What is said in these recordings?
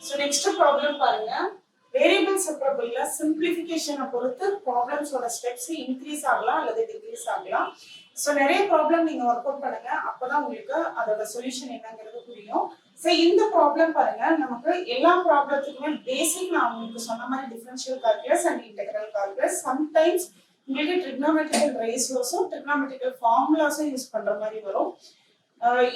So next problem பாருங்க. Variable separable simplification பொறுத்து problems ஓட steps increase ஆகலாம் அல்லது decrease ஆகலாம். So நிறைய problem நீங்க work out பண்ணுங்க. அப்பதான் உங்களுக்கு அதோட solution என்னங்கிறது புரியும். So இந்த problem பாருங்க நமக்கு எல்லா ப்ராப்ளத்துக்குமே பேசிக் நான் உங்களுக்கு சொன்ன மாதிரி differential calculus and integral calculus. Sometimes உங்களுக்கு trigonometrical ratios trigonometrical formulas use பண்ற மாதிரி வரும்.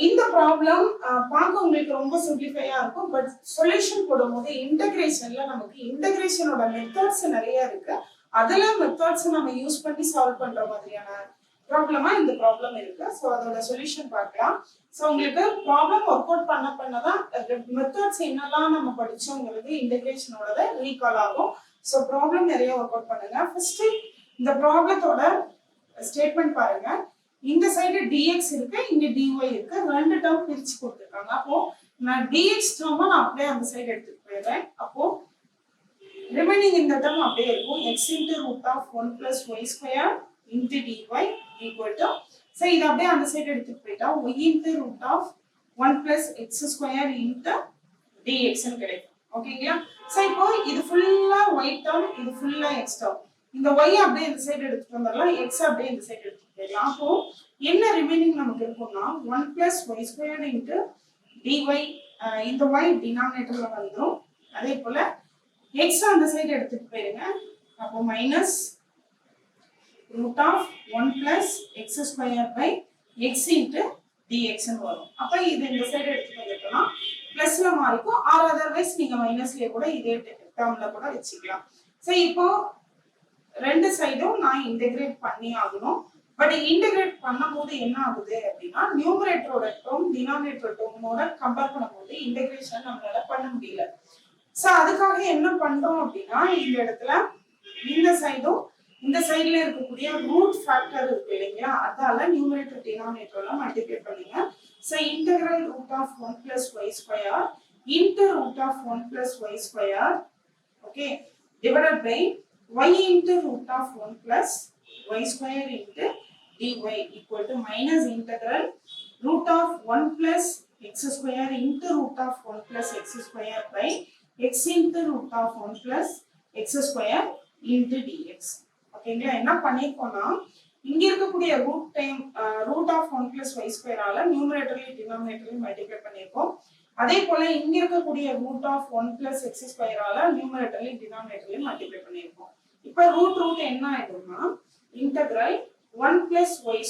இந்த ப்ராப்ளம் பார்க்க உங்களுக்கு ரொம்ப சிம்பிளிஃபையா இருக்கும் பட் சொல்யூஷன் போடும்போது இன்டகிரேஷன்ல நமக்கு இன்டகிரேஷனோட மெத்தட்ஸ் நிறைய இருக்கு அதுல மெத்தட்ஸ் நம்ம யூஸ் பண்ணி சால்வ் பண்ற மாதிரியான ப்ராப்ளமா இந்த ப்ராப்ளம் இருக்கு ஸோ அதோட சொல்யூஷன் பார்க்கலாம் ஸோ உங்களுக்கு ப்ராப்ளம் ஒர்க் அவுட் பண்ணதான் மெத்தட்ஸ் என்னெல்லாம் நம்ம படிச்சோங்கிறது இன்டகிரேஷனோட ரீகால் ஆகும் ஸோ ப்ராப்ளம் நிறைய ஒர்க் அவுட் பண்ணுங்க ஃபர்ஸ்ட் இந்த ப்ராப்ளத்தோட ஸ்டேட்மெண்ட் பாருங்க இந்த சைடு dx இருக்கு இங்க dy இருக்கு ரெண்டு டேர்ம் பிரிச்சு கொடுத்திருக்காங்க அப்போ நான் dx டேர்ம் நான் அப்படியே அந்த சைடு எடுத்துட்டு போயிடுறேன் அப்போ ரிமைனிங் இந்த டேர்ம் அப்படியே இருக்கும் x √1 + y² * dy = சோ இத அப்படியே அந்த சைடு எடுத்துட்டு போய்ட்டா y √1 + x² * dx ன்னு கிடைக்கும் ஓகேங்களா சோ இப்போ இது ஃபுல்லா y டேர்ம் இது ஃபுல்லா x டேர்ம் இந்த y அப்படியே இந்த சைடு எடுத்துட்டு வந்துறலாம் x அப்படியே இந்த சைடு எடுத்துட்டு போயிடலாம் அப்போ என்ன ரிமைனிங் நமக்கு இருக்கும்னா 1 + y² dy இந்த y டினாமினேட்டர்ல வந்துரும் அதே போல x அந்த சைடு எடுத்துட்டு போயிருங்க அப்போ -√1 + x² x dx ன்னு வரும் அப்ப இது இந்த சைடு எடுத்துட்டு வந்துட்டோம்னா பிளஸ்ல மாறிக்கும் ஆர் அதர்வைஸ் நீங்க மைனஸ்லயே கூட இதே டேர்ம்ல கூட வெச்சுக்கலாம் சோ இப்போ ரெண்டு சைடும் நான் இன்டகிரேட் பண்ணி ஆகணும் பட் இன்டகிரேட் பண்ணும்போது என்ன ஆகுது அப்படின்னா நியூமரேட்டரோட டேர்ம் டினாமினேட்டர் டேர்மோட கம்பேர் பண்ணும்போது இன்டகிரேஷன் நம்மளால பண்ண முடியல சோ அதுக்காக என்ன பண்றோம் அப்படின்னா இந்த இடத்துல இந்த சைடும் இந்த சைடுல இருக்கக்கூடிய ரூட் ஃபேக்டர் இருக்கு இல்லையா அதால நியூமரேட்டர் டினாமினேட்டர்ல மல்டிப்ளை பண்ணுங்க so integral √1 + y² into √1 + y² okay divided by y into √1 + y² into dy equal to minus integral √1 + x² into √1 + x² by x into √1 + x² into dx ஓகேங்களா என்ன பண்ணிருக்கோம்னா இங்க இருக்கக்கூடிய √1 + y² ஆல நியூமரேட்டர்லயும் டினாமினேட்டர்லயும் multiply பண்ணிருக்கோம் அதே போல இங்க இருக்கக்கூடிய √1 + x² ஆல நியூமரேட்டர்லயும் டினாமினேட்டர்லயும் மல்டிப்ளை பண்ணிருக்கோம் இப்போ ரூட் என்ன ஆயிடும்னா இன்டெகிரல் 1 + y²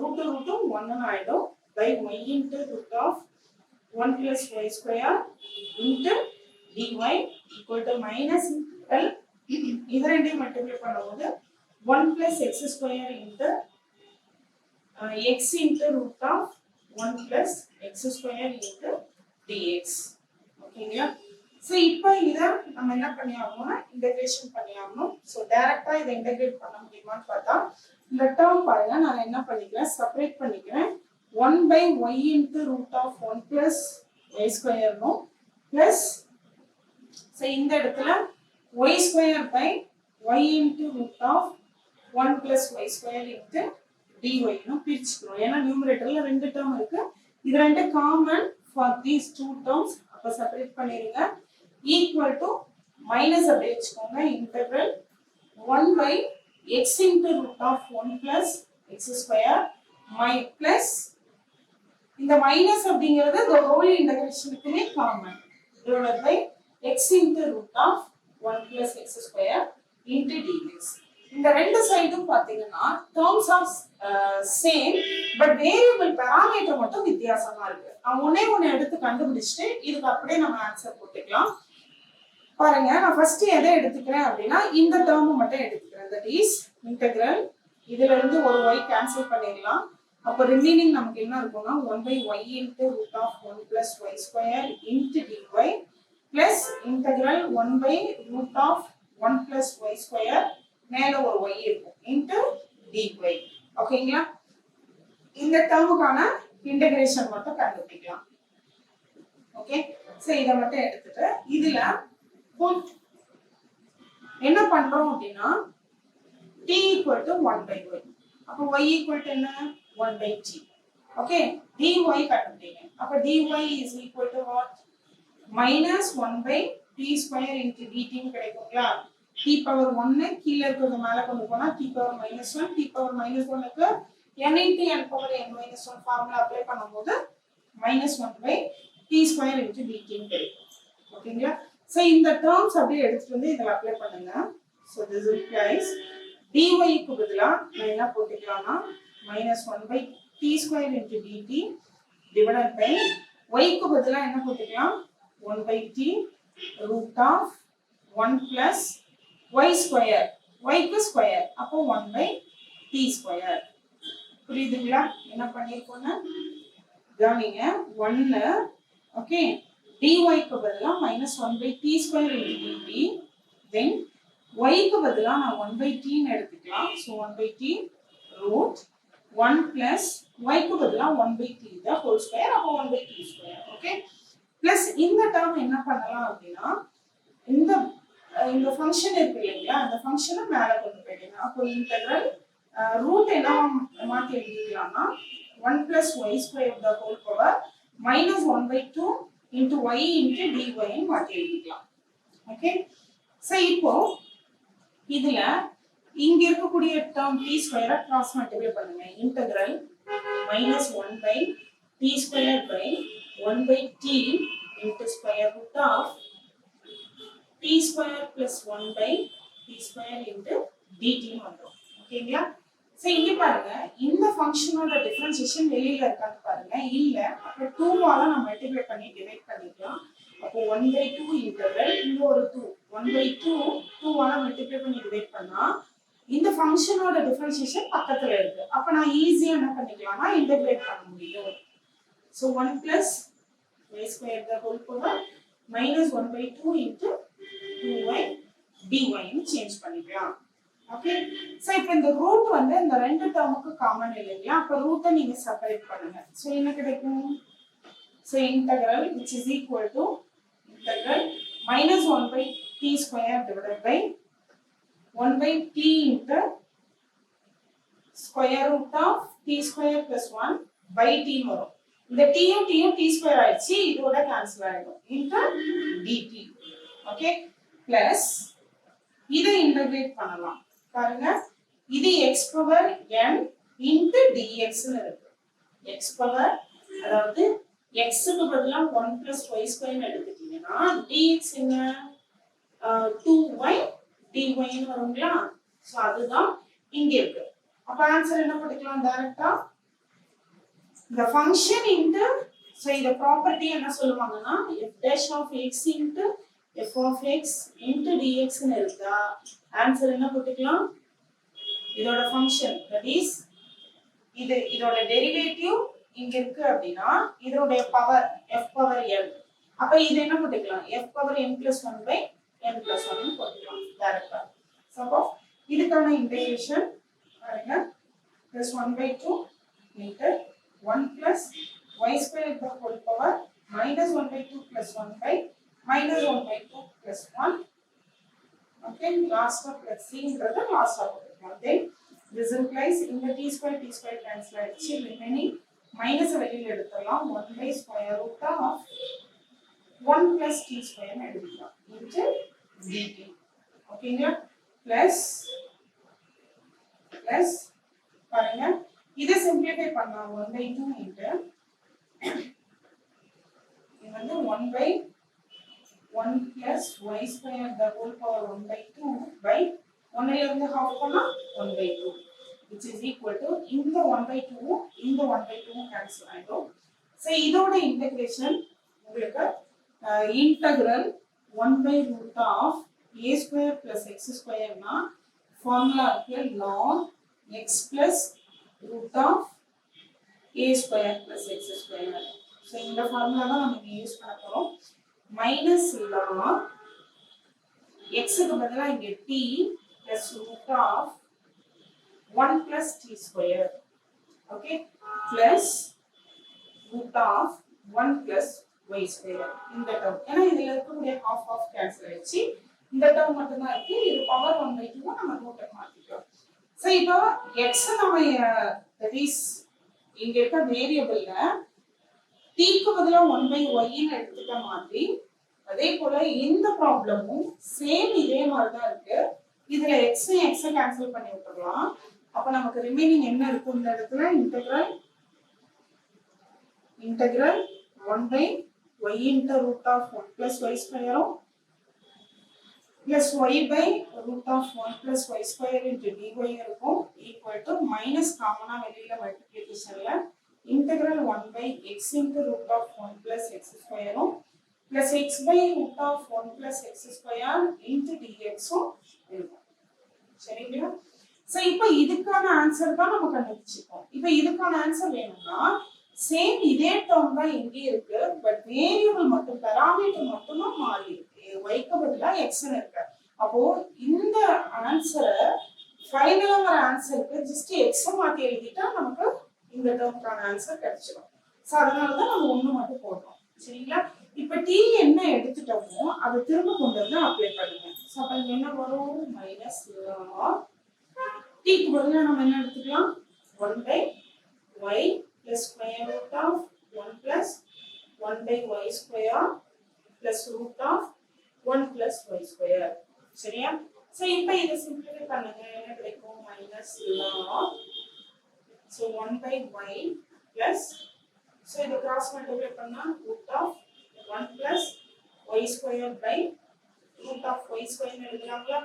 ரூட் 1 ஆயிடும் by y into √1 + y² into dy equal to minus integral இது ரெண்டையும் மல்டிப்ளை பண்ணும்போது 1 + x² into x into √1 + x² into dx ஓகேங்களா சோ இப்போ இத நம்ம என்ன பண்ணி ஆகணும்னா இன்டகிரேஷன் பண்ணி ஆகணும் சோ டைரக்டா இத இன்டகிரேட் பண்ண முடியுமான்னு பார்த்தா இந்த டேர்ம் பாருங்க நான் என்ன பண்ணிக்கிறேன் செப்பரேட் பண்ணிக்கிறேன் 1/y into √1 + y² no plus so இந்த இடத்துல y² y into √1 + y² into dy னு பிரிச்சுக்கிறோம் ஏன்னா நியூமரேட்டர்ல ரெண்டு டேர்ம் இருக்கு இது ரெண்டு common for these two terms அப்ப செப்பரேட் பண்ணிருங்க equal to minus அப்படியே வெச்சுக்கோங்க integral 1/x into √1 + x² my plus இந்த மைனஸ் அப்படிங்கிறது the whole integrationக்குமே common divided by x into √1 + x² into dx இந்த ரெண்டு சைடும் பாத்தீங்கன்னா terms are same but variable parameter மட்டும் வித்தியாசமா இருக்கு நான் ஒண்ணே எடுத்து கண்டுபிடிச்சிட்டு இதுக்கு அப்படியே நம்ம ஆன்சர் போட்டுக்கலாம் பாருங்க நான் ஃபர்ஸ்ட் எதை எடுத்துக்கிறேன் அப்படினா இந்த டேர்ம் மட்டும் எடுத்துக்கிறேன் that is integral இதுல இருந்து ஒரு y கேன்சல் பண்ணிடலாம் அப்ப ரிமைனிங் நமக்கு என்ன இருக்கும்னா 1/y into √1 + y² into dy plus integral 1/√1 + y² மேல ஒரு y இருக்கும் into dy ஓகேங்களா இந்த டேர்முக்கான இன்டகிரேஷன் மட்டும் கண்டுபிடிக்கலாம் ஓகே சோ இத மட்டும் எடுத்துட்டு இதுல என்ன பண்றோம் அப்படினா t = 1/y அப்ப y = என்ன 1/t ஓகே dy கண்டுபிடிங்க அப்ப dy is equal to what minus 1 by t square into dt கிடைக்குங்களா? t power 1 கீழ இருக்கிறது மேல கொண்டு போனா t power minus 1, t power minus 1 க்கு n into n power n minus 1 formula apply பண்ணும்போது minus 1 by t square into dt கிடைக்கும். ஓகேங்களா? சோ இந்த டேர்ம்ஸ் அப்படியே எடுத்துட்டு வந்து இதல அப்ளை பண்ணுங்க. so this implies dy க்கு பதிலா நான் என்ன போட்டுக்கலாம்னா minus 1 by t square into dt divided by y க்கு பதிலா என்ன போட்டுக்கலாம் 1 by t root of 1 plus y square, y க்கு ஸ்கொயர் அப்போ 1 by t square. புரியுதுங்களா? என்ன பண்ணிருக்கோம்னா கவனிங்க 1 ஓகே dy க்கு பதிலா minus 1 by t square into dt then y க்கு பதிலா நான் 1 by t ன்னு எடுத்துக்கலாம். so 1 by t root 1 plus y க்கு பதிலா 1 by t the whole square அப்போ 1 by t square. Okay plus இந்த டேர்ம் என்ன பண்ணலாம் அப்படினா இந்த ஃபங்க்ஷன் இருக்கு இல்லையா அந்த ஃபங்க்ஷனை மேல கொண்டு போயிடுங்க. அப்போ இன்டெகிரல் ரூட் என்ன மாத்தி எழுதிக்கலாம்னா 1 plus y square the whole power minus 1 by 2 into y into dy ன்னு மாத்தி எழுதிக்கலாம். ஓகே சோ இப்போ இதுல இங்க இருக்கக்கூடிய டேர்ம் t ஸ்கொயரை கிராஸ் மல்டிப்ளை பண்ணுங்க. Integral minus 1 by t square by 1 by t into square root of t square plus 1 by t square into dt வந்துரும். ஓகேங்களா? சோ இங்க பாருங்க இந்த ஃபங்க்ஷனோட டிஃபரன்ஷியேஷன் வெளியில இருக்கான்னு பாருங்க. இல்ல அப்ப 2 ஆல நம்ம மல்டிப்ளை பண்ணி டிவைட் பண்ணிக்கலாம். அப்போ 1 by 2 இன்டெகிரல் இங்க ஒரு 2 1 by 2 2 ஆல மல்டிப்ளை பண்ணி டிவைட் பண்ணா இந்த ஃபங்க்ஷனோட டிஃபரன்ஷியேஷன் பக்கத்துல இருக்கு. அப்ப நான் ஈஸியா என்ன பண்ணிக்கலாம்னா இன்டகிரேட் பண்ண முடியும். so 1 plus y square the whole power minus 1 by 2 into 2y dy ன்னு சேஞ்ச் பண்ணிக்கலாம். ஓகே சோ இப்போ இந்த ரூட் வந்து இந்த ரெண்டு டேர்முக்கு காமன் இல்லையா? அப்ப ரூட்டை நீங்க செப்பரேட் பண்ணுங்க. சோ என்ன கிடைக்கும்? so integral which is equal to integral minus 1 by t square divided by 1 by t into square root of t square plus 1 by t வரும். இந்த t யும் t யும் t square ஆயிடுச்சு. இதோட கேன்சல் ஆயிடும். into dt. ஓகே plus இதை integrate பண்ணலாம். பாருங்க இது x power n into dx ன்னு இருக்கு. x power அதாவது x க்கு பதிலா 1 plus y square ன்னு எடுத்துட்டீங்கன்னா dx என்ன 2y dy ன்னு வருங்களா? சோ அதுதான் இங்க இருக்கு. அப்ப ஆன்சர் என்ன போட்டுக்கலாம் டைரக்டா the function into so இந்த ப்ராப்பர்ட்டி என்ன சொல்லுவாங்கன்னா f dash of x into f of x into dx ன்னு இருக்கா? ஆன்சர் என்ன போட்டுக்கலாம் இதோட ஃபங்க்ஷன் that is இதோட டெரிவேட்டிவ் இங்க இருக்கு அப்படினா இதோட பவர் f power n அப்ப இது என்ன போட்டுக்கலாம் f power n plus 1 by n plus 1 ன்னு போட்டுக்கலாம் டைரக்டா. சோ இதுக்கான இன்டகிரேஷன் பாருங்க plus 1 by 2 into 1 plus y square the whole power minus 1 by 2 plus 1 by minus 1 by 2 plus 1. Okay, last of plus c ன்றது last of போட்டுக்கலாம். then this implies in the t square cancel ஆயிடுச்சு. remaining minus வெளியில எடுத்துடலாம் 1 by square root of 1 plus t square ன்னு எழுதிக்கலாம் into dt. ஓகேங்களா? plus பாருங்க இதை சிம்பிளிஃபை பண்ணலாம் 1 by 2 into இது வந்து 1 by 1 plus y square the whole power 1 by 2 by 1 ல இருந்து half பண்ணா 1 by 2 which is equal to இந்த 1 by 2 இந்த 1 by 2 cancel ஆயிடும். சோ இதோட இன்டகிரேஷன் உங்களுக்கு integral 1 by root of a square plus x square னா ஃபார்முலா இருக்கு ln x plus root of a square plus x square. so இந்த formula தான் நம்ம யூஸ் பண்ண போறோம். minus ln x க்கு பதிலா இங்க t plus root of 1 plus t square. okay plus root of 1 plus y square. இந்த டேர்ம் ஏன்னா இதுல இருக்கக்கூடிய half half cancel ஆயிடுச்சு. இந்த டேர்ம் மட்டும் தான் இருக்கு. இது பவர் 1 by 2 நம்ம ரூட்டை மாத்திட்டோம். சோ இப்போ x நம்ம that is இங்க இருக்க வேரியபிள்ல t க்கு பதிலா 1 by y ன்னு எடுத்துட்ட மாதிரி அதே போல இந்த ப்ராப்ளமும் சேம் இதே மாதிரி தான் இருக்கு. இதுல x கேன்சல் பண்ணி விட்டுறலாம். அப்ப நமக்கு ரிமைனிங் என்ன இருக்கும் இந்த இடத்துல? Integral 1 by y into root of 1 plus y square plus y by root of 1 plus y square into dy இருக்கும் equal to minus காமனா வெளியில மல்டிப்ளிகேஷன்ல integral 1 by x into root of 1 plus x square plus x by root of 1 plus x square into dx இருக்கும். சரிங்களா? So இப்போ இதுக்கான answer தான் நம்ம கண்டுபிடிச்சிருக்கோம். இப்போ இதுக்கான ஆன்சர் வேணும்னா சேம் இதே டேர்ம் தான் இங்க இருக்கு, பட் வேரியபிள் மட்டும் பாராமீட்டர் மட்டும் தான் மாறி இருக்கு. yக்கு பதிலா x ன்னு இருக்கு. அப்போ இந்த ஆன்சரை ஃபைனலா வர ஆன்சருக்கு ஜஸ்ட் x மாத்தி எழுதிட்டா நமக்கு இந்த டேர்முக்கான ஆன்சர் கிடைச்சிடும். சோ அதனால தான் நம்ம ஒண்ணு மட்டும் போடுறோம். சரிங்களா? இப்போ t என்ன எடுத்துட்டோமோ அதை திரும்ப கொண்டு வந்து அப்ளை பண்ணுங்க. சோ அப்ப என்ன வரும்? மைனஸ் t க்கு பதிலா நம்ம என்ன எடுத்துக்கலாம்? 1 by y plus square root of 1 plus 1 by y square plus root of 1 plus y square. சரியா? சோ இப்போ இத சிம்பிளிஃபை பண்ணுங்க. என்ன கிடைக்கும்? Minus log so 1 by y plus so இத கிராஸ் மல்டிப்ளை பண்ணா root of 1 plus y square by root of y square ன்னு எழுதலாம்ல.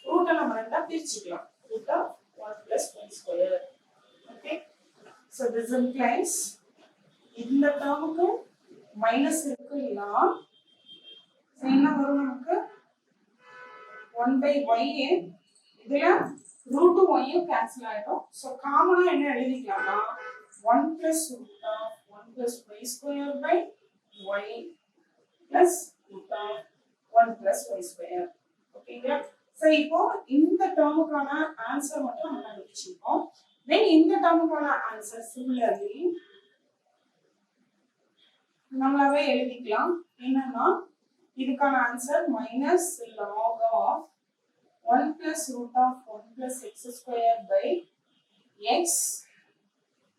ரூட்ட நம்ம ரெண்டா பிரிச்சுக்கலாம். root of 1 plus y square. Okay, so this implies இந்த டேர்முக்கு மைனஸ் இருக்கு log so என்ன வரும் நமக்கு? 1 by y இதுல root y கேன்சல் ஆயிடும். சோ காமனா என்ன எழுதிக்கலாம்னா 1 plus root of 1 plus y square by y plus root of 1 plus y square. ஓகேங்களா? சோ இப்போ இந்த டேர்முக்கான ஆன்சர் மட்டும் நம்ம கண்டுபிடிச்சிருக்கோம். தென் இந்த டேர்முக்கான ஆன்சர் சிமிலர்லி நம்மளாவே எழுதிக்கலாம். என்னன்னா இதுக்கான answer minus log of 1 plus root of 1 plus x square by x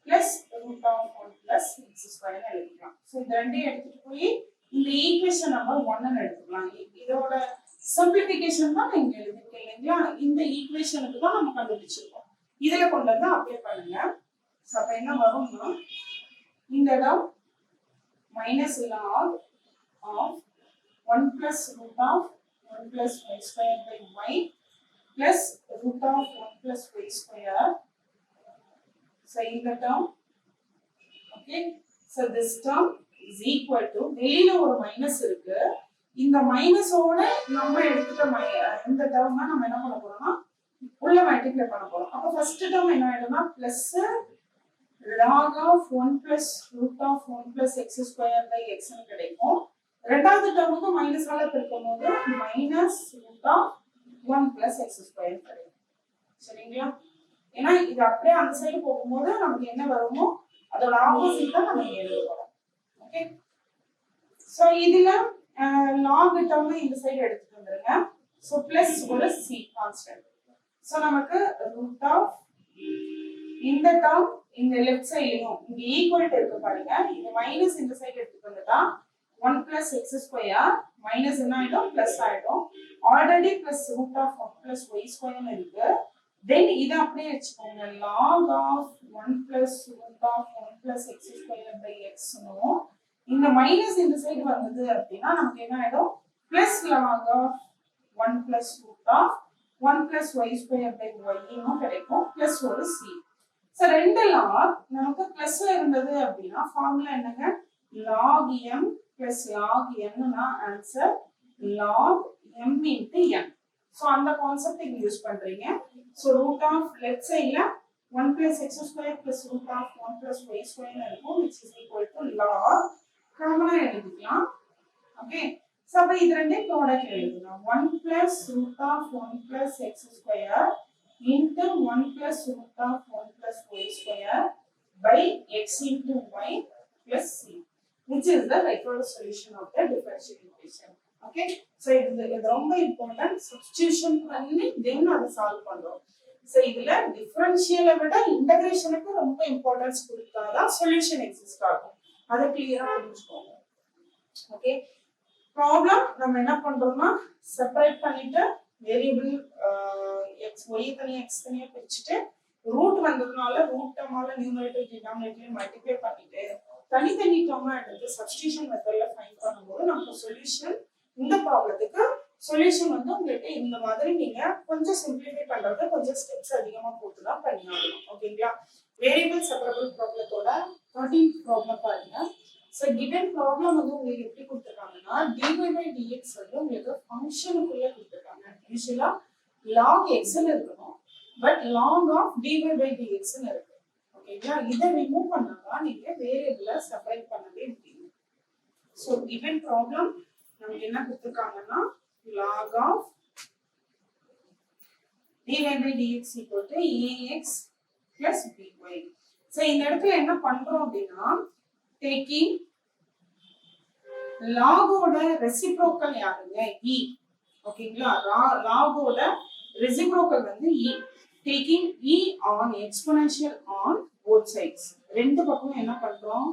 plus root of 1 plus x square எழுதிக்கலாம். சோ இந்த ரெண்டையும் எடுத்துட்டு போய் இந்த ஈக்குவேஷன் நம்பர் 1 ன்னு எடுத்துக்கலாம். இதோட சிம்பிளிஃபிகேஷன் தான் இங்க எழுதிருக்கேன் இல்லையா? இந்த ஈக்குவேஷனுக்கு தான் நம்ம கண்டுபிடிச்சிருக்கோம். இதுல கொண்டு வந்து அப்ளை பண்ணுங்க. சோ அப்ப என்ன வரும்னா இந்த இடம் minus log of 1 plus root of 1 plus y square by y plus root of 1 plus y square. So in the term, okay, so this term is equal to வெளியில ஒரு மைனஸ் இருக்கு. இந்த மைனஸோட நம்ம எடுத்துட்ட இந்த டேர்ம் நம்ம என்ன பண்ண போறோம்னா உள்ள மல்டிப்ளை பண்ண போறோம். அப்ப ஃபர்ஸ்ட் டேர்ம் என்ன ஆயிடும்னா plus log of 1 plus root of 1 plus x square by x ன்னு கிடைக்கும். ரெண்டாவது டேர்முக்கு மைனஸால பெருக்கும்போது minus root of 1 plus x square கிடைக்கும். சரிங்களா? ஏன்னா இது அப்படியே அந்த சைடு போகும்போது நமக்கு என்ன வருமோ அதோட ஆப்போசிட் தான் நம்ம எழுத போறோம். ஓகே, சோ இதுல log டேர்ம் இந்த சைடு எடுத்துட்டு வந்துருங்க. சோ பிளஸ் ஒரு c கான்ஸ்டன்ட். சோ நமக்கு root of இந்த டேர்ம் இந்த லெஃப்ட் சைடுலயும் இங்க ஈக்குவல் இருக்கு பாருங்க. இது மைனஸ் இந்த சைடு எடுத்துட்டு வந்துட்டா 1 plus x square minus என்ன ஆயிடும்? பிளஸ் ஆயிடும். Already plus root of 1 plus y square இருக்கு. தென் இத அப்படியே வெச்சுக்கோங்க. log of 1 plus root of 1 plus x square by x னோ இந்த மைனஸ் இந்த சைடு வந்தது அப்படினா நமக்கு என்ன ஆயிடும்? Plus log of 1 plus root of 1 plus y square by y னோ கிடைக்கும். பிளஸ் ஒரு c. சோ ரெண்டு log நமக்கு பிளஸ்ல இருந்தது அப்படினா ஃபார்முலா என்னங்க? log m plus log n னா answer log m into n. So அந்த கான்செப்ட் இங்க யூஸ் பண்றீங்க. சோ root of லெஃப்ட் சைடுல 1 plus x square plus root of 1 plus y square இருக்கும், which is equal to log காமனா எழுதிக்கலாம். Okay, so அப்ப இது ரெண்டே ப்ராடக்ட் எழுதலாம். 1 plus root of 1 plus x square into 1 plus root of 1 plus y square by x into y plus c, which is the required solution of the differential equation. Okay, so இது ரொம்ப important. Substitution பண்ணி தென் அதை solve பண்றோம். So இதுல டிஃபரன்ஷியலை விட இன்டகிரேஷனுக்கு ரொம்ப importance கொடுத்தாதான் solution exist ஆகும். அதை கிளியரா புரிஞ்சுக்கோங்க. ஓகே, ப்ராப்ளம் நம்ம என்ன பண்றோம்னா செப்பரேட் பண்ணிட்டு வேரியபிள் எக்ஸ் ஒய் தனியா எக்ஸ் தனியா பிரிச்சுட்டு ரூட் வந்ததுனால ரூட் டேர்மால நியூமரேட்டர் டினாமினேட்டர் மல்டிப்ளை பண்ணிட்டு தனித்தனி டேர்மா எடுத்து சப்ஸ்டிடியூஷன் மெத்தட்ல ஃபைண்ட் பண்ணும்போது நமக்கு சொல்யூஷன் இந்த ப்ராப்ளத்துக்கு சொல்யூஷன் வந்து உங்களுக்கு இந்த மாதிரி நீங்க கொஞ்சம் சிம்பிளிஃபை பண்றது கொஞ்சம் ஸ்டெப்ஸ் அதிகமா போட்டு தான் பண்ணியாகணும். ஓகேங்களா? வேரியபிள் செப்பரபிள் ப்ராப்ளத்தோட 13th ப்ராப்ளம் பாருங்க. ஸோ கிவன் ப்ராப்ளம் வந்து உங்களுக்கு எப்படி கொடுத்துருக்காங்கன்னா dy/dx வந்து உங்களுக்கு ஃபங்க்ஷனுக்குள்ள கொடுத்துருக்காங்க. யூஸ்வலா log x-ல இருக்கணும், பட் log of dy/dx-ன்னு இருக்கு. ஓகேங்களா? இதை ரிமூவ் பண்ணாதான் நீங்க வேரியபிளை செப்பரேட் பண்ணவே முடியும். ஸோ கிவன் ப்ராப்ளம் நமக்கு என்ன கொடுத்துருக்காங்கன்னா log of dy/dx equal to ax plus by. So இந்த இடத்துல என்ன பண்றோம் அப்படின்னா taking log ஓட ரெசிப்ரோக்கல் யாருங்க e. ஓகேங்களா? log ஓட ரெசிப்ரோக்கல் வந்து e. taking e on exponential on both sides. ரெண்டு பக்கமும் என்ன பண்றோம்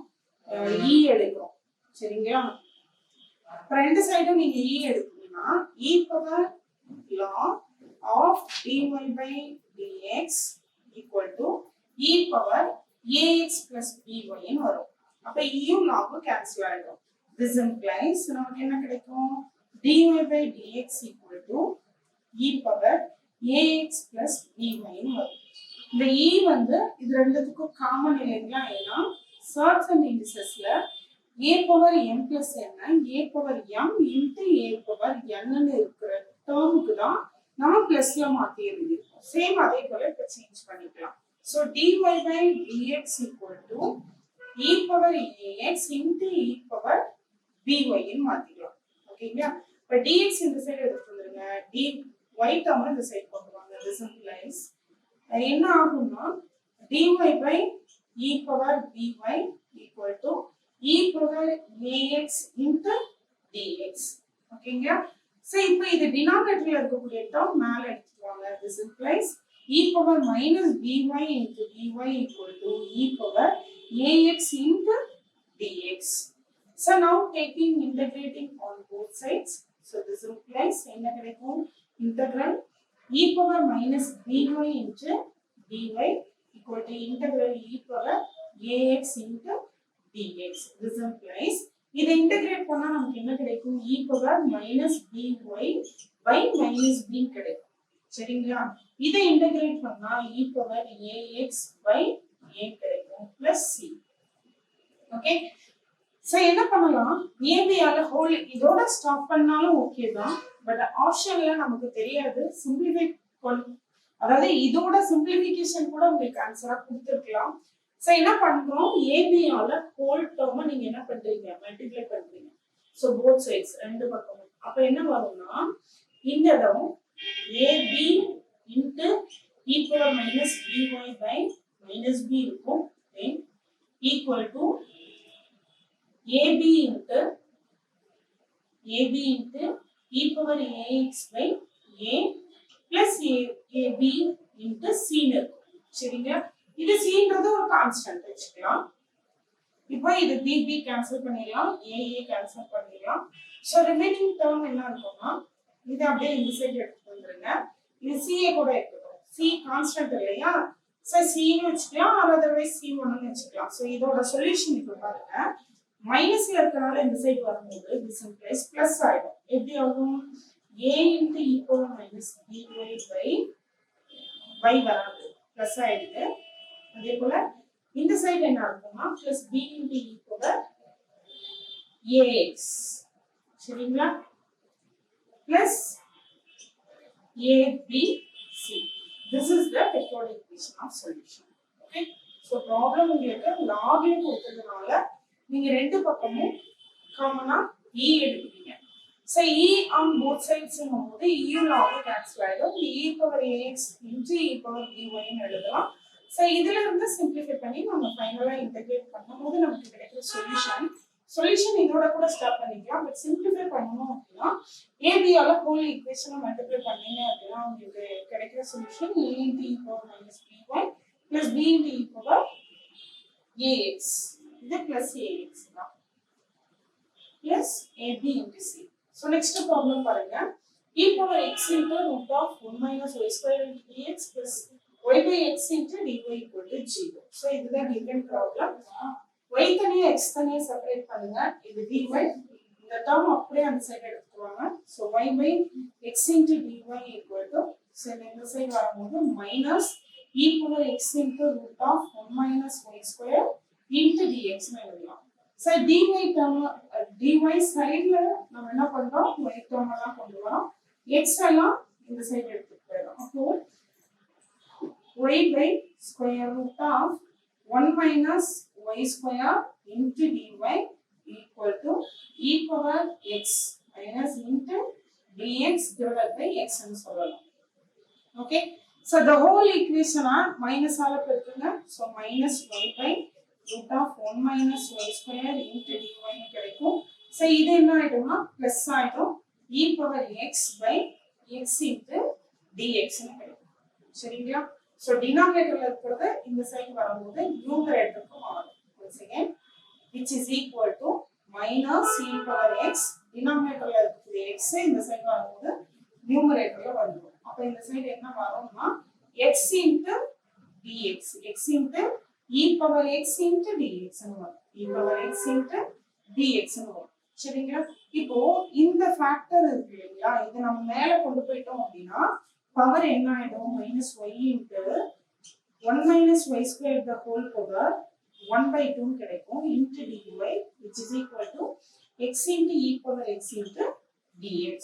e எடுக்கிறோம். சரிங்களா? ரெண்டு சைடும் நீங்க e எடுத்தீங்கன்னா e power log of dy/dx equal to e power ax plus by ன்னு வரும். அப்ப eயும் logம் கேன்சல் ஆயிடும். This implies நமக்கு என்ன கிடைக்கும் dy/dx equal to e power ax plus by ன்னு வரும். இந்த e வந்து இது ரெண்டுத்துக்கும் காமன் இல்லைங்களா? ஏன்னா certain indicesல a power m plus n a power m into a power n ன்னு இருக்கிற டேர்முக்கு தான் நம்ம பிளஸ்ல மாத்தி எழுதிருக்கோம். சேம் அதே போல இப்ப சேஞ்ச் பண்ணிக்கலாம். So dy/dx equal to e power ax into e power by ன்னு மாத்திக்கலாம். ஓகேங்களா? இப்ப dx இந்த சைடு எடுத்து வந்துருங்க, dy டேர்ம் இந்த சைடு கொண்டு வாங்க. This implies என்ன ஆகும்னா dy/e power by equal to e power ax into dx. ஓகேங்களா? சோ இப்போ இது டினாமினேட்டர்ல இருக்கக்கூடிய டேர்ம் மேல எடுத்துட்டு வாங்க. This implies e power minus by into dy equal to e power ax into dx. So now taking integrating on both sides. So this implies என்ன கிடைக்கும் integral e power minus by into dy equal to integral e power ax into dx. This implies இதை integrate பண்ணா நமக்கு என்ன கிடைக்கும் e power minus by by minus b கிடைக்கும். சரிங்களா? இதை இன்டகிரேட் பண்ணா e power ax by a கிடைக்கும் plus c. ஓகே? சோ என்ன பண்ணலாம் ab ஆல ஹோல் இதோட ஸ்டாப் பண்ணாலும் ஓகே தான், பட் ஆப்ஷன்ல நமக்கு தெரியாது சிம்பிளிஃபை அதாவது இதோட சிம்பிளிஃபிகேஷன் கூட உங்களுக்கு ஆன்சரா கொடுத்திருக்கலாம். சோ என்ன பண்றோம் ab ஆல ஹோல் டேர்ம் நீங்க என்ன பண்றீங்க மல்டிப்ளை பண்றீங்க. சோ போத் சைட்ஸ் ரெண்டு பக்கமும் அப்ப என்ன வரும்னா இந்த இடம் ab into e power minus by by minus b இருக்கும், then equal to ab into e power ax by a plus ab into c இருக்கும். சரிங்க? இது cன்றது ஒரு கான்ஸ்டன்ட் வெச்சுக்கலாம். இப்போ இது bb கேன்சல் பண்ணிடலாம், aa கேன்சல் பண்ணிடலாம். சோ ரிமைனிங் டேர்ம் என்ன இருக்கும்னா இது அப்படியே இந்த சைடு எடுத்து வந்துருங்க. இது ca கூட இருக்கட்டும். c கான்ஸ்டன்ட் இல்லையா? சோ c ன்னு வெச்சுக்கலாம், ஆர் அதர்வைஸ் c1 ன்னு வெச்சுக்கலாம். சோ இதோட சொல்யூஷன் இப்போ பாருங்க மைனஸ்ல இருக்கனால இந்த சைடு வரும்போது this implies பிளஸ் ஆயிடும். எப்படி ஆகும் a into e power minus by by வராது பிளஸ் ஆயிடுது. அதே போல இந்த சைடு என்ன இருக்கும்னா plus b into e power ax. சரிங்களா? Plus abc. This is the Taylor equation of solution. Okay? So problem உங்களுக்கு logல கொடுத்ததுனால நீங்க ரெண்டு பக்கமும் காமனா e எடுத்துக்கீங்க. So e on both sides னும்போது e log cancel ஆயிடும். e power ax into e power by ன்னு எழுதலாம். So இதுல இருந்து சிம்பிளிஃபை பண்ணி நம்ம ஃபைனலா இன்டகிரேட் பண்ணும்போது நமக்கு கிடைக்கிற சொல்யூஷன் இதோட கூட ஸ்டார்ட் பண்ணிக்கலாம். பட் சிம்பிளிஃபை பண்ணனும் அப்படினா ab ஆல ஹோல் ஈக்குவேஷனை மல்டிப்ளை பண்ணீங்க அப்படினா உங்களுக்கு கிடைக்கிற solution a into e power minus by plus b into e power ax. இது plus ax தான். plus AB into C. So next problem பாருங்க. E power x into root of 1 minus y square into dx plus y by x into dy equal to 0. So இதுதான் different problem. y தனியா x தனியா separate பண்ணுங்க. இது dy. இந்த term அப்படியே அந்த side எடுத்துவாங்க. So y by x into dy equal to so இந்த side வரும்போது minus e power x into root of 1 minus y square into dx னு எழுதலாம். So dy term dy சைடுல நம்ம என்ன பண்றோம் y term எல்லாம் கொண்டு வரோம். x எல்லாம் இந்த சைடு எடுத்துட்டு போறோம். அப்போ y by square root of 1 minus y square into dy equal to e power x minus into dx divided by x னு சொல்லலாம். Okay, so the whole equation minus ஆல பெருக்குங்க. So minus y by root of 1 minus y square into dy கிடைக்கும். So இது என்ன ஆயிடும்னா plus ஆயிடும் e power x by x into dx னு கிடைக்கும். சரிங்களா? So denominatorல இருக்கிறது இந்த சைடு வரும்போது numeratorக்கு மாறும். once again which is equal to minus e power x denominatorல இருக்கிற x இந்த சைடு வரும்போது numeratorல வந்துரும். அப்ப இந்த சைடு என்ன வரும்னா x into dx x into e power x into dx னு வரும். e power x into dx னு வரும். சரிங்களா? இப்போ இந்த ஃபேக்டர் இருக்கு இல்லையா, இது நம்ம மேல கொண்டு போயிட்டோம் அப்படின்னா பவர் என்ன ஆயிடும் minus y into 1 minus y square the whole power 1 by 2 கிடைக்கும் into dy which is equal to x into e power x into dx.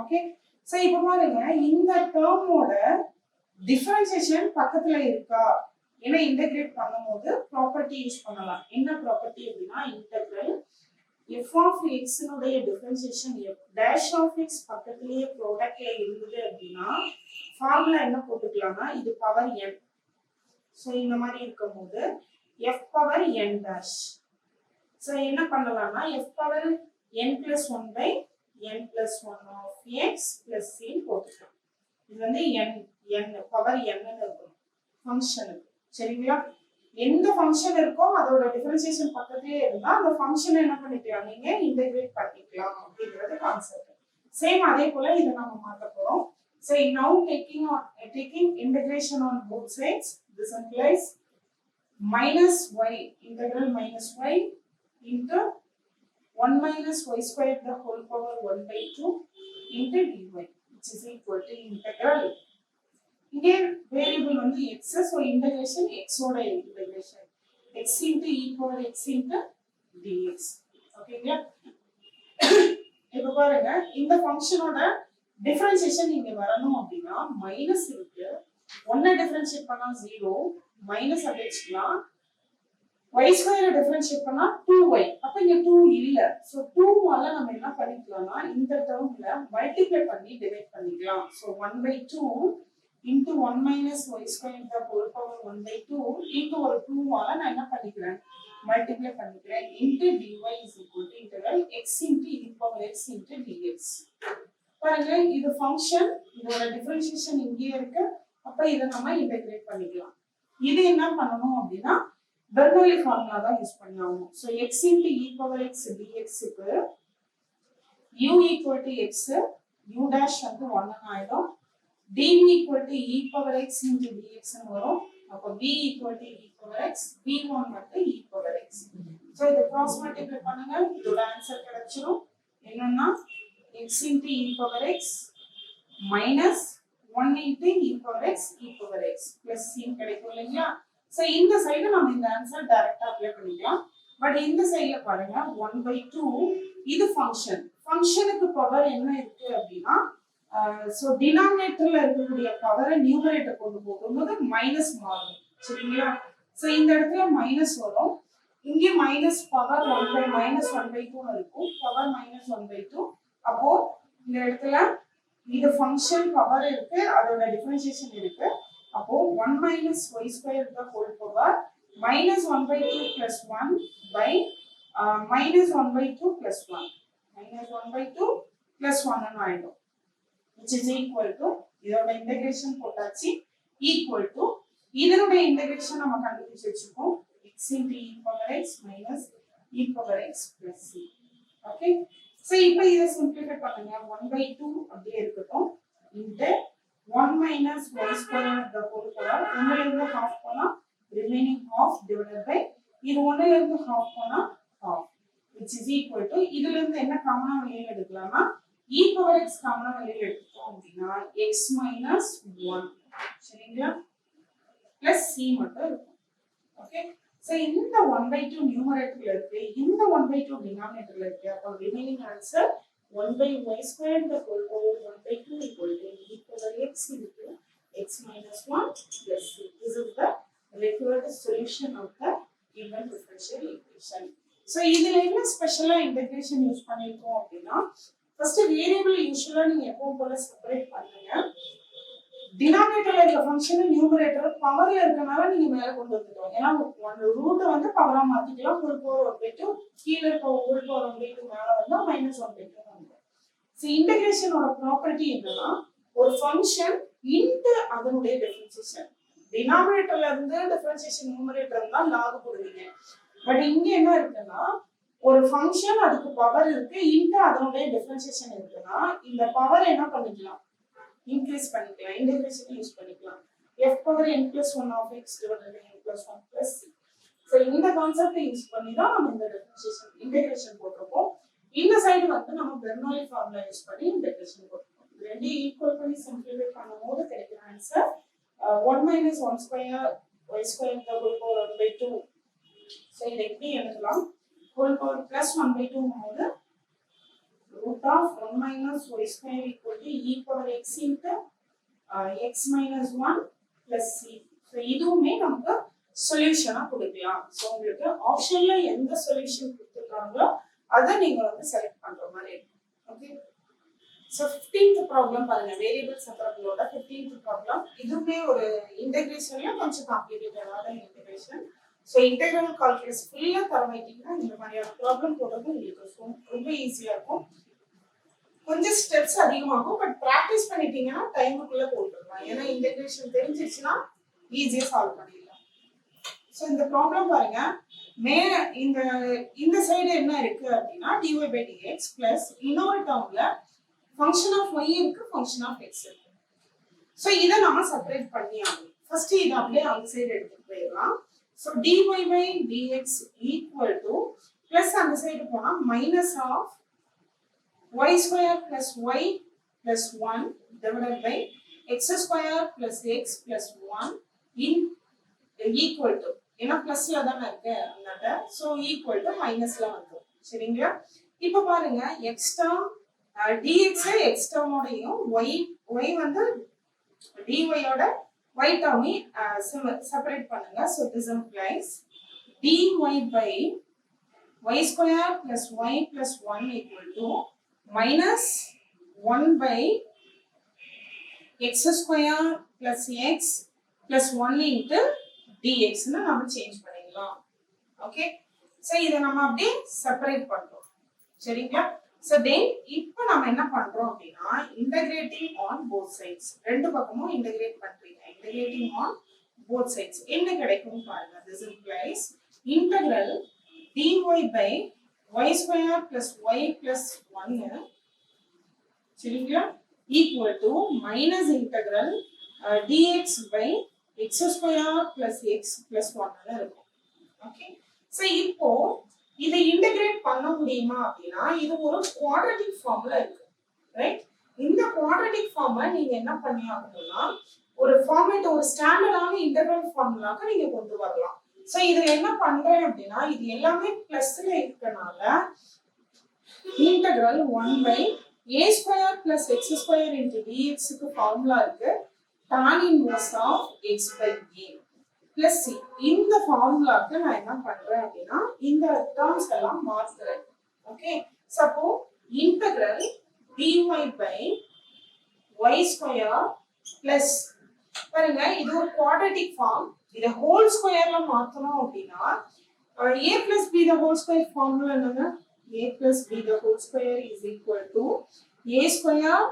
Okay, so இப்போ பாருங்க இந்த டேர்மோட டிஃபரன்ஷியேஷன் பக்கத்துல இருக்கா, ஏன்னா இன்டகிரேட் பண்ணும்போது ப்ராப்பர்ட்டி யூஸ் பண்ணலாம். என்ன ப்ராப்பர்ட்டி அப்படின்னா இன்டெக்ரல் f of x னுடைய differentiation f dash of x பக்கத்துலயே ப்ராடக்ட்ல இருந்தது அப்படின்னா ஃபார்முலா என்ன போட்டுக்கலாம்னா இது பவர் n. சோ இந்த மாதிரி இருக்கும்போது f power n dash. So என்ன பண்ணலாம்னா f power n plus 1 by n plus 1 of x plus c போட்டுக்கலாம். இது வந்து n பவர் n ன்னு இருக்கும் ஃபங்க்ஷனுக்கு. சரிங்களா? எந்த ஃபங்க்ஷன் இருக்கோ அதோட டிஃபரன்ஷியேஷன் பக்கத்துலயே இருந்தா அந்த ஃபங்க்ஷனை என்ன பண்ணிக்கலாம், நீங்க இன்டகிரேட் பண்ணிக்கலாம் அப்படிங்கிறது கான்செப்ட். சேம் அதே போல இத நாம மாத்த போறோம். So now taking integration on both sides, this implies minus y integral minus y into 1 minus y squared the whole power 1 by 2 into dy which is equal to integral. Again variable வந்து x, so integration x ஓட integration x into e power x into dx. ஓகேங்களா? இப்போ பாருங்க இந்த ஃபங்க்ஷனோட differentiation இங்க வரணும் அப்படின்னா minus இருக்கு, 1 டிஃபரன்ஷியேட் பண்ணா 0 மைனஸ் அப்படிச்சுக்கலாம், y ஸ்கொயரை டிஃபரன்ஷியேட் பண்ணா 2y, அப்ப இங்க 2 இல்ல. சோ 2 ஆல நம்ம என்ன பண்ணிக்கலாம்னா இந்த டேர்ம்ல மல்டிப்ளை பண்ணி டிவைட் பண்ணிக்கலாம். So 1 by 2 into 1 minus y square the whole power 1 by 2 into ஒரு 2 ஆல நான் என்ன பண்ணிக்கிறேன் மல்டிப்ளை பண்ணிக்கிறேன் into dy is equal to integral x into e power x into dx. பாருங்க இது ஃபங்க்ஷன், இதோட டிஃபரன்ஷியேஷன் இங்கே இருக்கு, அப்ப இத நம்ம இன்டகிரேட் பண்ணிக்கலாம். இது என்ன பண்ணனும் அப்படினா பெர்னோலி ஃபார்முலா தான் யூஸ் பண்ணனும். So x into e power x dx க்கு u equal to x u dash வந்து 1 ஆயிடும், dv equal to e power x into dx னு வரும். அப்ப v equal to e power x, v1 வந்து e power x. So இத cross multiply பண்ணுங்க, இதோட ஆன்சர் கிடைச்சிரும். என்னன்னா x into e power x minus 1 into e power x plus c கிடைக்கும் இல்லையா? சோ இந்த சைடு நம்ம இந்த ஆன்சர் டைரக்டா அப்ளை பண்ணிக்கலாம். பட் இந்த சைடுல பாருங்க 1 by 2 இது ஃபங்க்ஷன், ஃபங்க்ஷனுக்கு பவர் என்ன இருக்கு அப்படின்னா சோ டினாமினேட்டர்ல இருக்கக்கூடிய பவரை நியூமரேட்டர் கொண்டு போகும்போது மைனஸ் மாறும். சரிங்களா? சோ இந்த இடத்துல மைனஸ் வரும், இங்க minus power 1 by minus 1 by 2 இருக்கும், பவர் minus 1 by 2. அப்போ இந்த இடத்துல இது ஃபங்க்ஷன் பவர் இருக்கு, அதோட டிஃபரன்ஷியேஷன் இருக்கு. அப்போ 1 minus y square the whole power minus 1 by 2 plus 1 by minus 1 by 2 plus 1 minus 1 by 2 plus 1 ன்னு ஆயிடும். which is equal to இதோட இன்டகிரேஷன் போட்டாச்சு equal to இதனோட இன்டகிரேஷன் நம்ம கண்டுபிடிச்சு வச்சிருக்கோம் x into e power x minus e power x plus c. Okay so இப்போ இத சிம்பிளிஃபை பண்ணுங்க 1/2 அப்படியே இருக்கட்டும் into 1 minus y square the whole power 1 ல இருந்து half போனா remaining half divided by இது 1 ல இருந்து half போனா half which is equal to இதுல இருந்து என்ன காமனா வெளியில எடுக்கலாம்னா e power x காமனா வெளியில எடுத்தோம் அப்படினா x minus 1 சரிங்களா plus c மட்டும் இருக்கும் ஓகே சோ இந்த 1/2 நியூமரேட்டர்ல இருக்கு இந்த 1/2 டினாமினேட்டர்ல இருக்கு அப்ப remaining answer 1/y squared the whole power 1/2 equal to e power x into x minus 1 plus c. This is the required solution of the given differential equation. So இதுல என்ன ஸ்பெஷலா இன்டகிரேஷன் யூஸ் பண்ணிருக்கோம் அப்படினா ஃபர்ஸ்ட் வேரியபிள் யூசுவலா நீங்க எப்பவும் போல separate பண்ணுங்க டினாமினேட்டர்ல இருக்க ஃபங்க்ஷன் நியூமரேட்டர் பவர்ல இருக்கனால நீங்க மேல கொண்டு வந்துட்டோம் ஏன்னா ரூட் வந்து பவரா மாத்திக்கலாம் ஹோல் பவர் 1/2 கீழ இருக்க ஹோல் பவர் 1/2 மேல வந்தா -1/2 வந்துரும் சோ இன்டகிரேஷனோட ப்ராப்பர்ட்டி என்னன்னா ஒரு ஃபங்க்ஷன் இன்டு அதனுடைய டிஃபரன்ஷியேஷன் டினாமினேட்டர்ல இருந்து டிஃபரன்ஷியேஷன் நியூமரேட்டர் தான் லாக் போடுவீங்க பட் இங்க என்ன இருக்குன்னா ஒரு ஃபங்க்ஷன் அதுக்கு பவர் இருக்கு இன்டு அதனுடைய டிஃபரன்ஷியேஷன் இருக்குன்னா இந்த பவர் என்ன பண்ணிக்கலாம் இன்கிரீஸ் பண்ணிக்கலாம் இன்டகிரேஷன் யூஸ் பண்ணிக்கலாம் f power n plus 1 of x divided by n plus 1 plus c so இந்த கான்செப்ட் யூஸ் பண்ணி தான் நம்ம இந்த டிஃபரன்ஷியேஷன் இன்டகிரேஷன் போட்டுறோம் இந்த சைடு வந்து நம்ம பெர்னோலி ஃபார்முலா யூஸ் பண்ணி இன்டகிரேஷன் போட்டுறோம் ரெண்டு ஈக்குவல் பண்ணி சிம்பிளிஃபை பண்ணும்போது கிடைக்கிற answer 1 minus 1 square y square the whole power 1/2 so இத எப்படி எழுதலாம் whole power plus 1/2 போது root of 1 minus y square equal to e power x into x minus 1 plus c. So இதுவுமே நமக்கு சொல்யூஷனா கொடுக்கலாம். சோ உங்களுக்கு ஆப்ஷன்ல எந்த சொல்யூஷன் கொடுத்திருக்காங்களோ அத நீங்க வந்து செலக்ட் பண்ற மாதிரி இருக்கும். ஓகே. சோ 15th ப்ராப்ளம் பாருங்க வேரியபிள் செப்பரபிளோட 15th ப்ராப்ளம் இதுவுமே ஒரு இன்டகிரேஷன்ல கொஞ்சம் காம்ப்ளிகேட்டடான இன்டகிரேஷன். சோ இன்டெகிரல் கால்குலஸ் ஃபுல்லா தரவைட்டீங்கன்னா இந்த மாதிரியான ப்ராப்ளம் போடுறது உங்களுக்கு ரொம்ப ஈஸியா இருக்கும். கொஞ்சம் ஸ்டெப்ஸ் அதிகமாகும் பட் பிராக்டிஸ் பண்ணிட்டீங்கன்னா டைமுக்குள்ள போட்டுடலாம் ஏன்னா இன்டகிரேஷன் தெரிஞ்சிச்சுன்னா ஈஸியா சால்வ் பண்ணிடலாம் சோ இந்த ப்ராப்ளம் பாருங்க இந்த சைடு என்ன இருக்கு அப்படின்னா dy by dx plus இன்னொரு டேர்ம்ல ஃபங்க்ஷன் ஆஃப் y இருக்கு ஃபங்க்ஷன் ஆஃப் x இருக்கு சோ இத நாம செப்பரேட் பண்ணி ஆகணும் ஃபர்ஸ்ட் இத அப்படியே அந்த சைடு எடுத்துட்டு போயிடலாம் so dy by dx equal to plus அந்த சைடு போனா minus of y square plus y plus 1 divided by x square plus x plus 1 in equal to ஏன்னா பிளஸ்ல தான இருக்கு அதனால சோ ஈக்குவல் டு மைனஸ்ல வந்துரும் சரிங்களா இப்போ பாருங்க x term dx x டேர்மோடயும் y வந்து dy ஓட y டேர்மை செப்பரேட் பண்ணுங்க so this implies dy by y square plus y plus 1 equal to minus 1 by x square plus x plus 1 into dx ன்னு நாம சேஞ்ச் பண்ணிடலாம் ஓகே சோ இத நம்ம அப்படியே செப்பரேட் பண்றோம் சரிங்களா சோ தென் இப்போ நாம என்ன பண்றோம் அப்படினா இன்டகிரேட்டிங் ஆன் both sides ரெண்டு பக்கமும் இன்டகிரேட் பண்றீங்க இன்டகிரேட்டிங் ஆன் both sides என்ன கிடைக்கும் பாருங்க this implies integral dy by y square plus y plus 1 சரிங்களா equal to minus integral dx by x square plus x plus 1 இருக்கும் ஓகே சோ இப்போ இத இன்டகிரேட் பண்ண முடியுமா அப்படினா இது ஒரு குவாட்ரேட்டிக் ஃபார்ம்ல இருக்கு ரைட் இந்த குவாட்ரேட்டிக் ஃபார்மை நீங்க என்ன பண்ணி ஆகணும்னா ஒரு ஃபார்மேட் ஒரு ஸ்டாண்டர்டான இன்டெகிரல் ஃபார்முலாக்கு நீங்க கொண்டு வரலாம் சோ இதுல என்ன பண்றேன் அப்படினா இது எல்லாமே பிளஸ்ல இருக்கனால integral 1 by a square plus x square into dx க்கு ஃபார்முலா இருக்கு tan inverse of x by a plus c இந்த ஃபார்முலாக்கு நான் என்ன பண்றேன் அப்படினா இந்த டேர்ம்ஸ் எல்லாம் மாத்துறேன் okay suppose integral dy by y square plus பாருங்க இது ஒரு குவாட்ரேட்டிக் ஃபார்ம் இத ஹோல் ஸ்கொயர்ல மாத்தணும் அப்படினா a plus b the whole square formula என்னங்க a plus b the whole square is equal to a square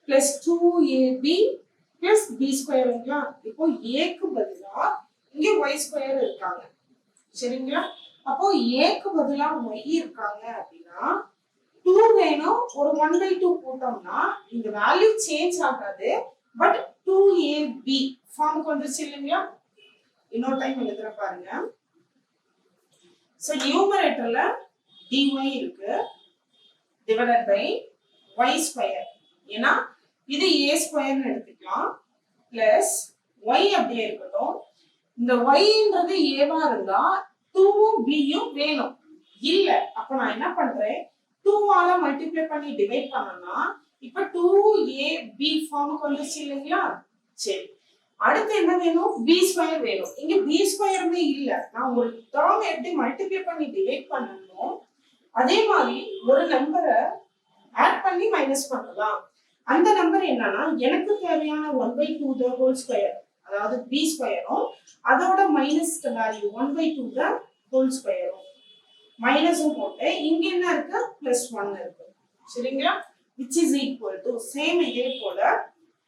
plus 2ab plus b square ங்களா இப்போ a க்கு பதிலா இங்க y square இருக்காங்க சரிங்களா அப்போ a க்கு பதிலா y இருக்காங்க அப்படினா 2 வேணும், ஒரு 1/2 போட்டோம்னா இந்த வேல்யூ சேஞ்ச் ஆகாது, பட் 2ab ஃபார்முக்கு வந்துருச்சு இல்லைங்களா? இன்னொரு டைம் எழுதுற பாருங்க. சோ நியூமரேட்டர்ல dy இருக்கு டிவைடட் பை y ஸ்கொயர், ஏன்னா இது a ஸ்கொயர்னு எடுத்துக்கலாம், பிளஸ் y அப்படியே இருக்கட்டும். இந்த y-ன்றது a-வா இருந்தா 2-ம் b-யும் வேணும், இல்ல அப்ப நான் என்ன பண்றேன், 2-ஆல மல்டிப்ளை பண்ணி டிவைட் பண்ணனா இப்ப 2ab ஃபார்முக்கு வந்துருச்சு இல்லைங்களா? சரி, அடுத்து என்ன வேணும், b ஸ்கொயர் வேணும். இங்க b ஸ்கொயர்மே இல்ல, நான் ஒரு டேர்ம் எப்படி மல்டிப்ளை பண்ணி டிவைட் பண்ணனும் அதே மாதிரி ஒரு நம்பரை ஆட் பண்ணி மைனஸ் பண்ணலாம். அந்த நம்பர் என்னன்னா எனக்கு தேவையான 1/2 the whole square, அதாவது b ஸ்கொயரும் அதோட மைனஸ் வேல்யூ 1/2 the whole ஸ்கொயரும் மைனஸும் போட்டு இங்க என்ன இருக்கு, +1 இருக்கு. சரிங்களா? which is equal to same இதே போல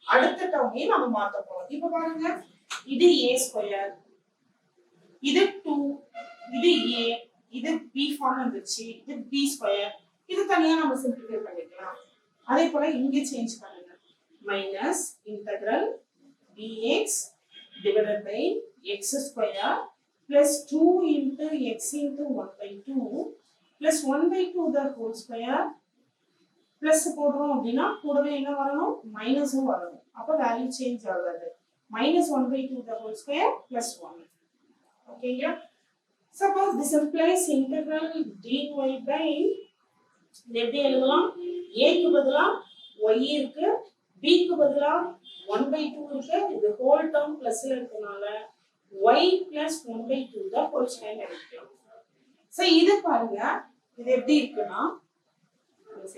அடுத்த டேர்மையும் நம்ம மாத்த போறோம். இப்போ பாருங்க, இது a ஸ்கொயர், இது 2, இது a, இது b ஃபார்ம் வந்துச்சு, இது b ஸ்கொயர், இது தனியா நம்ம சிம்பிளிஃபை பண்ணிக்கலாம். அதே போல இங்க சேஞ்ச் பண்ணுங்க, minus integral dx divided by x square plus 2 into x into 1/2 plus 1/2 the whole square plus போடுறோம் அப்படின்னா கூடவே என்ன வரணும், மைனஸும் வரணும். அப்ப வேல்யூ சேஞ்ச் ஆகாது, -1/2 the whole square plus 1. ஓகேங்களா? Suppose this implies integral dy by எப்படி எழுதலாம், a க்கு பதிலா y இருக்கு, b க்கு பதிலா 1/2 இருக்கு, இது ஹோல் டேர்ம் பிளஸ்ல இருக்கனால y plus 1/2 the whole square எழுதலாம். சோ இது பாருங்க, இது எப்படி இருக்குன்னா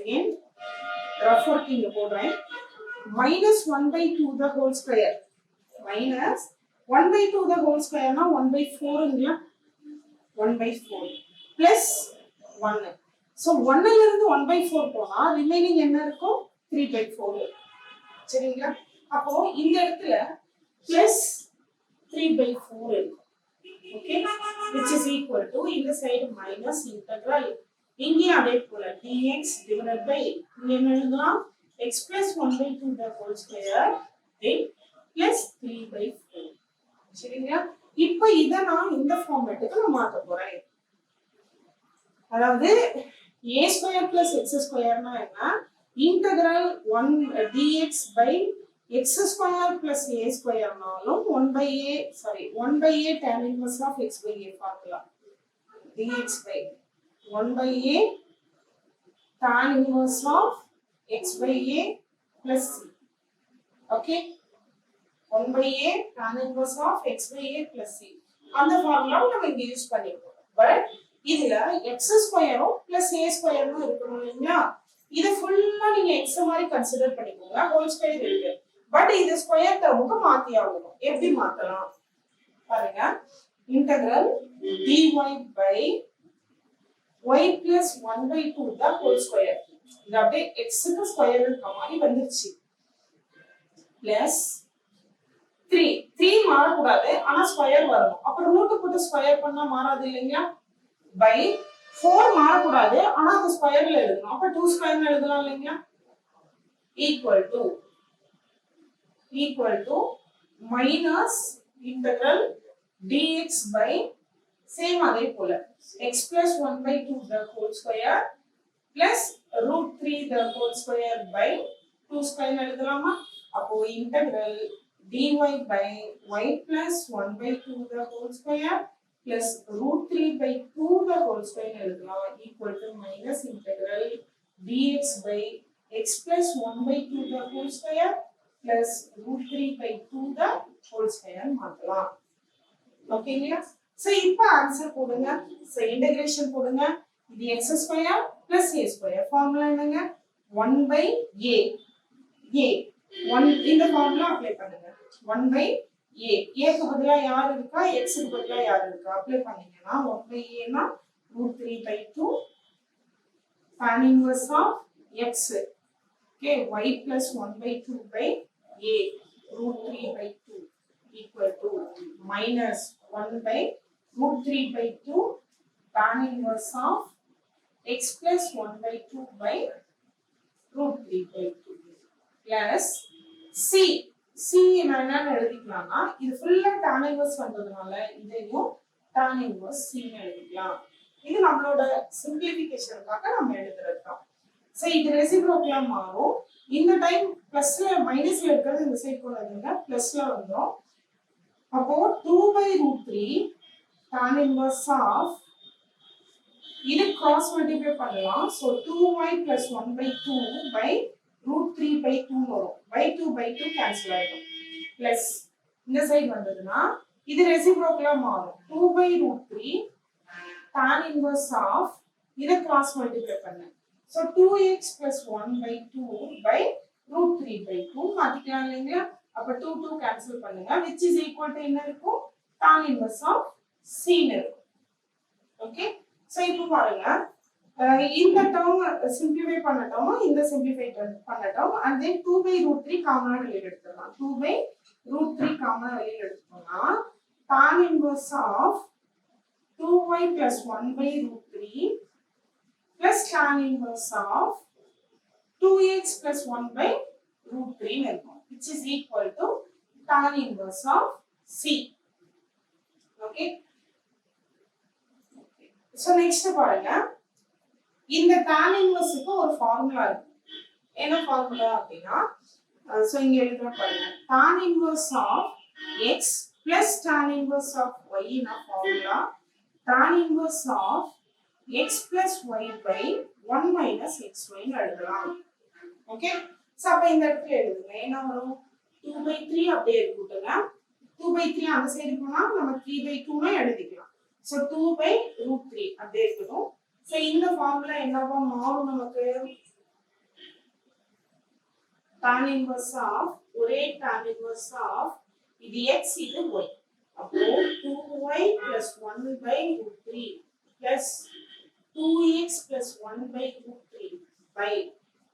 again rough working போடுறேன், -1/2 the whole square minus 1/2 the whole square னா 1/4ங்களா, 1/4 plus 1. so 1 ல இருந்து 1/4 போனா ரிமைனிங் என்ன இருக்கும், 3/4. சரிங்களா? அப்போ இந்த இடத்துல plus 3/4 இருக்கும். Okay, which is equal to இந்த சைடு minus integral இங்கே அதே போல dx divided by இங்க என்ன எழுதலாம், x plus 1/2 the whole square then plus 3/4. சரிங்களா? இப்போ இத நான் இந்த ஃபார்மேட்டுக்கு நான் மாத்த போறேன். அதாவது a square plus x square னா என்ன, integral 1 dx by x square plus a square னாலும் 1/a tan inverse of x by a formula dx by 1/a tan inverse of x by a plus c. okay, 1/a tan inverse of x by a plus c. அந்த ஃபார்முலாவை நம்ம இங்க use பண்ணிப்போம். But இதுல x ஸ்கொயரும் plus a ஸ்கொயரும் இருக்கணும் இல்லையா, இத ஃபுல்லா நீங்க x மாதிரி கன்சிடர் பண்ணிக்கோங்க, ஹோல் ஸ்கொயர் இருக்கு. பட் இது ஸ்கொயர் டேர்முக்கு மாத்தி ஆகணும். எப்படி மாத்தலாம் பாருங்க, integral dy by y plus 1/2 the whole square, இது அப்படியே x க்கு ஸ்கொயர் இருக்க மாதிரி வந்துருச்சு, பிளஸ் 3 மாறக்கூடாது, ஆனா ஸ்கொயர் வரணும். அப்ப ரூட் போட்டு ஸ்கொயர் பண்ணா மாறாது இல்லைங்களா, பை 4 மாறக்கூடாது, ஆனா அது ஸ்கொயர்ல எழுதணும். அப்ப 2 ஸ்கொயர்னு எழுதலாம் இல்லைங்களா, equal to minus integral dx by same அதே போல x plus 1/2 the whole square plus √3 the whole square by 2 square எழுதலாமா. அப்போ integral dy by y plus 1/2 the whole square plus √3/2 the whole square எழுதலாம், equal to minus integral dx by x plus 1/2 the whole square plus √3/2 the whole square மாத்தலாம். ஓகேங்களா? So இப்போ answer போடுங்க. So integration போடுங்க, இது x square plus a square, formula என்னங்க, 1/a a 1 இந்த formula apply பண்ணுங்க. 1/a a க்கு பதிலா யார் இருக்கா, x க்கு பதிலா யார் இருக்கா, அப்ளை பண்ணீங்கன்னா 1/a னா √3/2 tan inverse of x, okay, y plus 1/2 by a √3/2 equal to minus 1/√3/2 tan inverse of x plus 1 by 2 by root 3 by 2 plus c c என்னன்னு எழுதிக்கலாம்னா இது ஃபுல்லா tan inverse வந்ததுனால இதையும் tan inverse c ன்னு எழுதிக்கலாம். இது நம்மளோட சிம்பிளிஃபிகேஷனுக்காக நம்ம எழுதுறதுதான். சோ இது ரெசிப்ரோக்கலா மாறும். இந்த டைம் பிளஸ்ல மைனஸ்ல இருக்கிறது இந்த சைடு போறதுங்க பிளஸ்ல வந்துரும். அப்போ 2 by root 3 tan inverse of இது cross multiply பண்ணலாம். so 2y plus 1 by 2 by root 3 by 2 வரும். by 2 by 2 cancel ஆயிடும். plus இந்த சைடு வந்ததுன்னா இது ரெசிப்ரோக்கலா மாறும். 2 by root 3 tan inverse of இதை cross multiply பண்ண. so 2x plus 1 by 2 by root 3 by 2 மாத்திக்கலாம் இல்லைங்களா? அப்ப 2 2 cancel பண்ணுங்க which is equal to என்ன இருக்கும்? tan inverse of c ன்னு இருக்கும். ஓகே சோ இப்போ பாருங்க இந்த டேர்ம் சிம்பிளிஃபை பண்ணட்டோம் இந்த simplify பண்ணட்டோம் and then 2 by root 3 காமனா வெளிய எடுத்துறலாம் 2 by root 3 காமனா வெளிய எடுத்துட்டோம்னா tan inverse of 2y plus 1 by root 3 plus tan inverse of 2x plus 1 by root 3 ன்னு இருக்கும் which is equal to tan inverse of c. okay so next பாருங்க இந்த tan inverse க்கு ஒரு ஃபார்முலா இருக்கு. என்ன ஃபார்முலா அப்படினா சோ இங்க எழுதுறோம் பாருங்க tan inverse of x plus tan inverse of y in formula tan inverse of x plus y by 1 minus xy ன்னு எழுதலாம். ஓகே சோ அப்ப இந்த இடத்துல எழுதுங்க என்ன வரும் 2 by 3 அப்படியே இருக்குங்க 2 by 3 அந்த சைடு போனா நம்ம 3 by 2 னு எழுதிக்கலாம். so 2 by root 3 அப்படியே இருக்கும். so இந்த ஃபார்முலா என்னவா மாறும் நமக்கு tan inverse of ஒரே tan inverse of இது x இது y. அப்போ 2y plus 1 by root 3 plus 2x plus 1 by root 3 by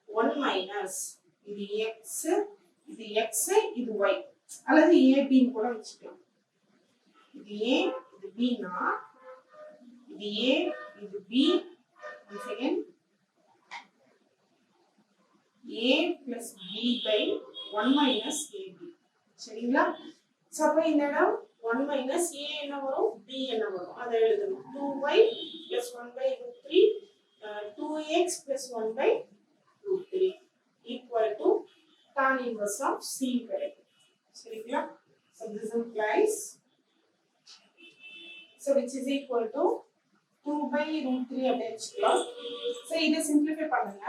1 minus இது x இது இது y அல்லது a b ன்னு கூட வச்சுக்கலாம். இது a இது b னா இது a இது b once again a plus b by 1 minus ab சரிங்களா? சோ அப்ப இந்த இடம் 1 minus a என்ன வரும் b என்ன வரும் அத எழுதணும் 2y plus 1 by root 3 2x plus 1 by root 3 equal to tan inverse of c கிடைக்கும் சரிங்களா? so this implies so which is equal to 2 by root 3 அப்படியே வச்சுக்கலாம். so இதை சிம்பிளிஃபை பண்ணுங்க.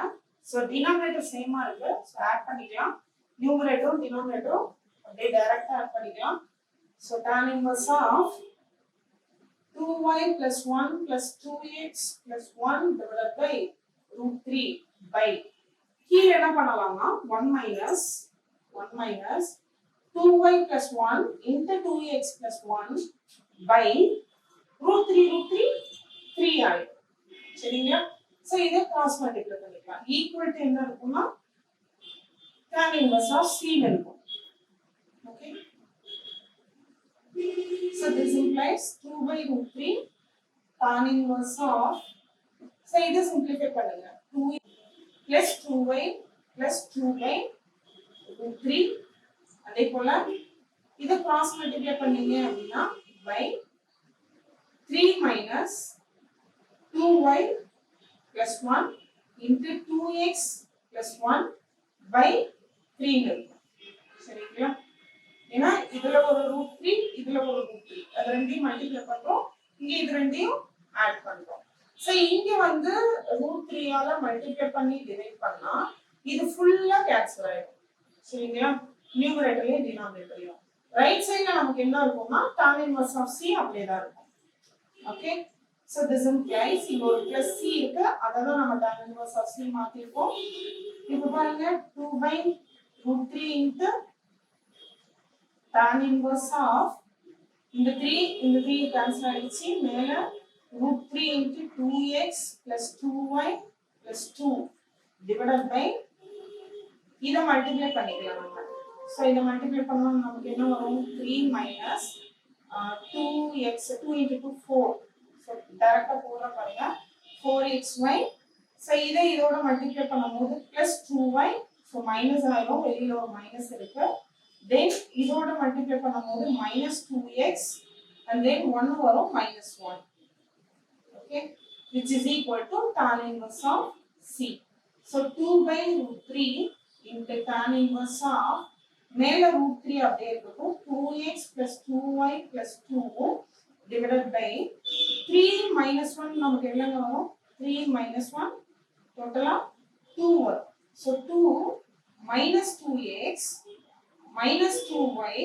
so denominator சேமா இருக்கு so ஆட் பண்ணிக்கலாம். numerator denominator அப்படியே டைரக்ட்டா ஆட் பண்ணிக்கலாம். so tan inverse of 2y plus 1 plus 2x plus 1 divided by root 3 by கீழ என்ன பண்ணலாம்னா 1 minus 2y plus 1 into 2x plus 1 by root 3 3 ஆயிடும் சரிங்களா? சோ இத கிராஸ் மல்டிப்ளை பண்ணிக்கலாம். ஈக்குவல் டு என்ன இருக்கும்னா tan inverse of c ன்னு இருக்கும். Okay so this implies 2 by root 3 tan inverse of so இத சிம்பிளிஃபை பண்ணுங்க 2 plus 2y plus 2 by root 3 அதே போல இத கிராஸ் மல்டிப்ளை பண்ணீங்க அப்படினா by 3 minus 2y plus 1 into 2x plus 1 by 3 இருக்கும் சரிங்களா? ஏன்னா இதுல ஒரு root 3 இதுல ஒரு root 3 அது ரெண்டையும் மல்டிப்ளை பண்றோம் இங்க இது ரெண்டையும் ஆட் பண்றோம். சோ இங்க வந்து root 3 ஆல மல்டிப்ளை பண்ணி டிவைட் பண்ணா இது ஃபுல்லா கேன்சல் ஆயிடும் சரிங்களா? நியூமரேட்டர்லயும் டினாமினேட்டர்லயும் ரைட் சைடுல நமக்கு என்ன இருக்கும்னா tan inverse of c அப்படியே தான் இருக்கும். okay so this implies இங்க ஒரு plus c இருக்கு அதான் நம்ம tan inverse of c மாத்திருக்கோம். இப்போ பாருங்க 2 by root 3 into tan inverse of இந்த 3 cancel ஆயிடுச்சு மேல root 3 into 2x plus 2y plus 2 divided by இத மல்டிப்ளை பண்ணிக்கலாம் நம்ம. சோ இத மல்டிப்ளை பண்ணா நமக்கு என்ன வரும் 3 minus 2x 2 into 2 4 so டைரக்ட்டா போறா பாருங்க 4xy. So இதை இதோட மல்டிப்ளை பண்ணும்போது plus 2y. So மைனஸ் ஆயிரும், வெளியில ஒரு மைனஸ் இருக்கு. Then இதோட மல்டிப்ளை பண்ணும்போது minus 2x and then 1 வரும் minus 1. Okay, which is equal to tan inverse of c. So 2 by root 3 into tan inverse of மேல root 3 அப்படியே இருக்கும் 2x plus 2y plus 2 divided by 3 minus 1 நமக்கு என்னங்க வரும் 3 minus 1 டோட்டலா 2 வரும். So 2 minus 2x minus 2y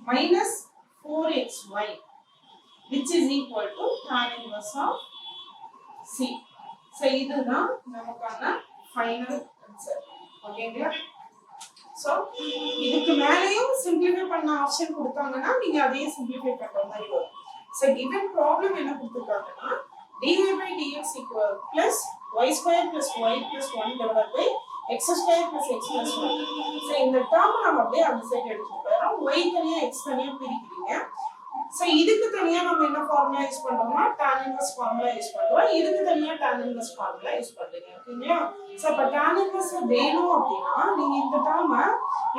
minus 4xy which is equal to tan inverse of c. So இதுதான் நமக்கான ஃபைனல் ஆன்சர். ஓகேங்களா? சோ இதுக்கு மேலயும் சிம்பிளிஃபை பண்ண ஆப்ஷன் கொடுத்தாங்கன்னா நீங்க அதையே சிம்பிளிஃபை பண்ற மாதிரி வரும். சோ given ப்ராப்ளம் என்ன கொடுத்திருக்காங்கன்னா dy by dx equal plus y square plus y plus 1 divided by x square plus x plus 1. So இந்த டேர்ம் நம்ம அப்படியே அந்த சைடு எடுத்துட்டு போறோம். y தனியா x தனியா பிரிக்கிறீங்க. சோ இதுக்கு தனியா நம்ம என்ன ஃபார்முலா யூஸ் பண்றோம்னா tan inverse ஃபார்முலா யூஸ் பண்றோம். இதுக்கு தனியா tan inverse ஃபார்முலா யூஸ் பண்றீங்க. ஓகேங்களா? சோ அப்ப tan inverse வேணும் அப்படினா நீங்க இந்த டேர்ம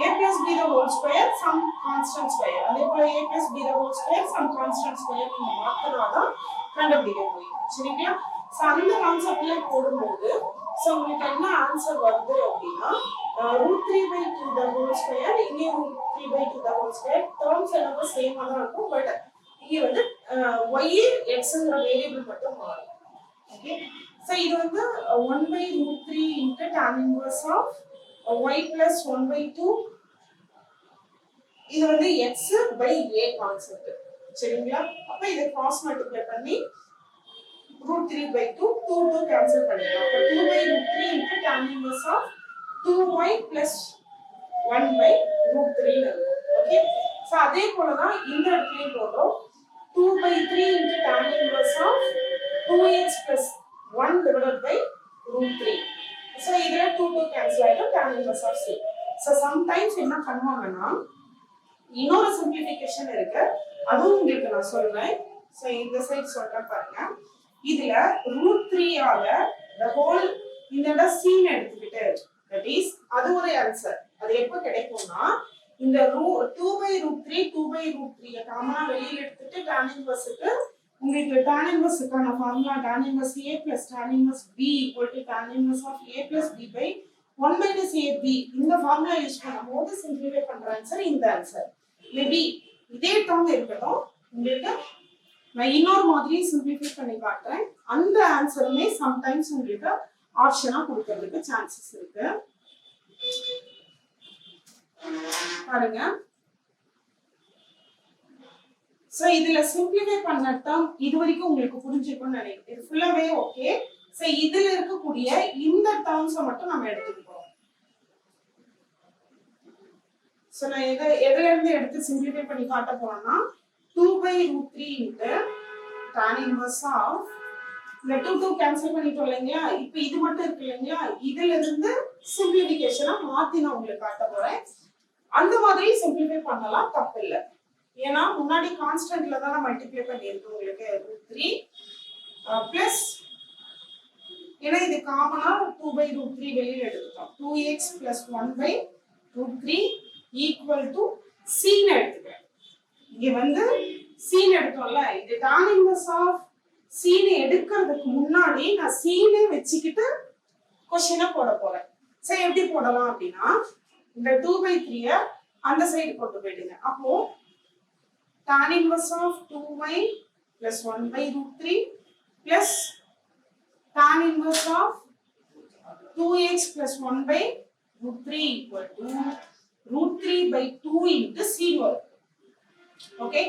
a plus b the whole square some constant square அதே போல a plus b the whole square some constant square நீங்க மாத்தனாதான் கண்டுபிடிக்க முடியும். சரிங்களா? சோ அந்த கான்செப்ட்ல போடும்போது சோ உங்களுக்கு என்ன ஆன்சர் வருது அப்படினா √3/2 the whole square இங்கே √3/2 the whole square டேர்ம்ஸ் எல்லாமே சேமா தான் இருக்கும். பட் இங்க வந்து y xங்கற வேரியபிள் மட்டும் மாறும். ஓகே, சோ இது வந்து 1/√3 into tan inverse of y plus 1/2 இது வந்து x by a கான்செப்ட். சரிங்களா? அப்ப இத கிராஸ் மல்டிப்ளை பண்ணி √3/2 2 கேன்சல் பண்ணிடலாம். அப்ப 2/√3 into tan inverse of 2y plus 1/√3 இருக்கும். ஓகே, சோ அதே போல தான் இந்த இடத்துலயும் போடுறோம் 2/3 into tan inverse of 2x plus 1 divided by √3. So இதுல 2 கேன்சல் ஆயிடும் tan inverse of c. So sometimes என்ன பண்ணுவாங்கன்னா இன்னொரு சிம்பிளிஃபிகேஷன் இருக்கு, அதுவும் உங்களுக்கு நான் சொல்றேன். சோ இந்த சைடு சொல்றேன் பாருங்க. இதுல √3 ஆல the whole இந்த இடம் c ன்னு எடுத்துக்கிட்டு that is அது ஒரு ஆன்சர். அது எப்ப கிடைக்கும்னா இந்த 2/√3 2/√3 காமனா வெளியில எடுத்துட்டு tan inverse க்கு உங்களுக்கு tan inverse க்கான formula tan inverse a plus tan inverse b equal to tan inverse of a plus b by 1 minus ab இந்த ஃபார்முலா யூஸ் பண்ணும்போது சிம்பிளிஃபை பண்ற ஆன்சர் இந்த ஆன்சர். மேபி இதே டேர்ம் இருக்கட்டும், உங்களுக்கு நான் இன்னொரு மாதிரி சிம்பிளிஃபை பண்ணி காட்டுறேன். அந்த ஆன்சருமே சம்டைம்ஸ் உங்களுக்கு ஆப்ஷனா கொடுக்கிறதுக்கு சான்சஸ் இருக்கு. பாருங்க. சோ இதுல சிம்பிளிஃபை பண்ண டேர்ம் இது வரைக்கும் உங்களுக்கு புரிஞ்சிருக்கும்னு நினைக்கிறேன். இது ஃபுல்லாவே ஓகே. சோ இதுல இருக்கக்கூடிய இந்த டேர்ம்ஸை மட்டும் நம்ம எடுத்துக்கிறோம். சோ நான் எதுல இருந்து எடுத்து சிம்பிளிஃபை பண்ணி காட்ட போறேன்னா 2/√3 into tan inverse of இந்த 2 கேன்சல் பண்ணிட்டோம் இல்லைங்களா? இப்போ இது மட்டும் இருக்கு இல்லைங்களா? இதுல இருந்து சிம்பிளிஃபிகேஷனை மாத்தி நான் உங்களுக்கு காட்ட போறேன். அந்த மாதிரி சிம்பிளிஃபை பண்ணலாம், தப்பு இல்லை. ஏன்னா முன்னாடி கான்ஸ்டன்ட்ல தான் நான் மல்டிப்ளை பண்ணியிருக்கேன் உங்களுக்கு √3 பிளஸ் ஏன்னா இது காமனா 2/√3 வெளியில எடுத்துட்டோம் 2x plus 1/√3 equal to c ன்னு எடுத்துக்கிறேன். இங்க வந்து c ன்னு எடுத்தோம்ல, இது tan inverse of c ன்னு எடுக்கிறதுக்கு முன்னாடி நான் c ன்னு வெச்சிக்கிட்டு क्वेश्चனை போட போறேன். சோ எப்படி போடலாம் அப்படினா இந்த 2/3 அந்த சைடு போட்டு போயிடுங்க. அப்போ tan inverse of 2y plus 1/√3 plus tan inverse of 2x plus 1/√3 equal to √3/2 into c வரும். ஓகே,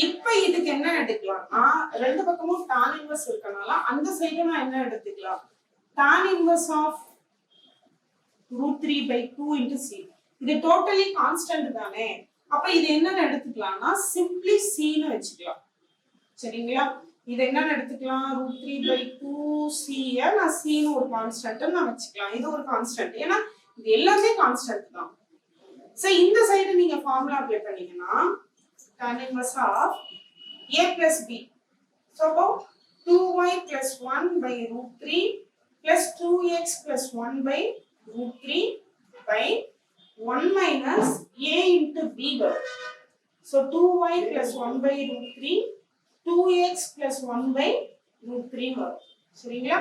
இப்போ இதுக்கு என்ன எடுக்கலாம்னா ரெண்டு பக்கமும் tan inverse இருக்கனால அந்த சைடு நான் என்ன எடுத்துக்கலாம் tan inverse of √3/2 into c. இது டோட்டலி கான்ஸ்டன்ட் தானே, அப்ப இது என்னன்னு எடுத்துக்கலாம்னா சிம்பிளி c ன்னு வெச்சுக்கலாம். சரிங்களா? இது என்னன்னு எடுத்துக்கலாம் √3/2 c நான் c ன்னு ஒரு கான்ஸ்டன்ட் நான் வெச்சுக்கலாம். இது ஒரு கான்ஸ்டன்ட், ஏன்னா இது எல்லாமே கான்ஸ்டன்ட் தான். சோ இந்த சைடு நீங்க ஃபார்முலா அப்ளை பண்ணீங்கன்னா tan inverse of a plus b. So 2y plus 1 by root 3 plus 2x plus 1 by root 3 by 1 minus a into b வரும். So 2y plus 1 by root 3 2x plus 1 by root 3 வரும். சரிங்களா?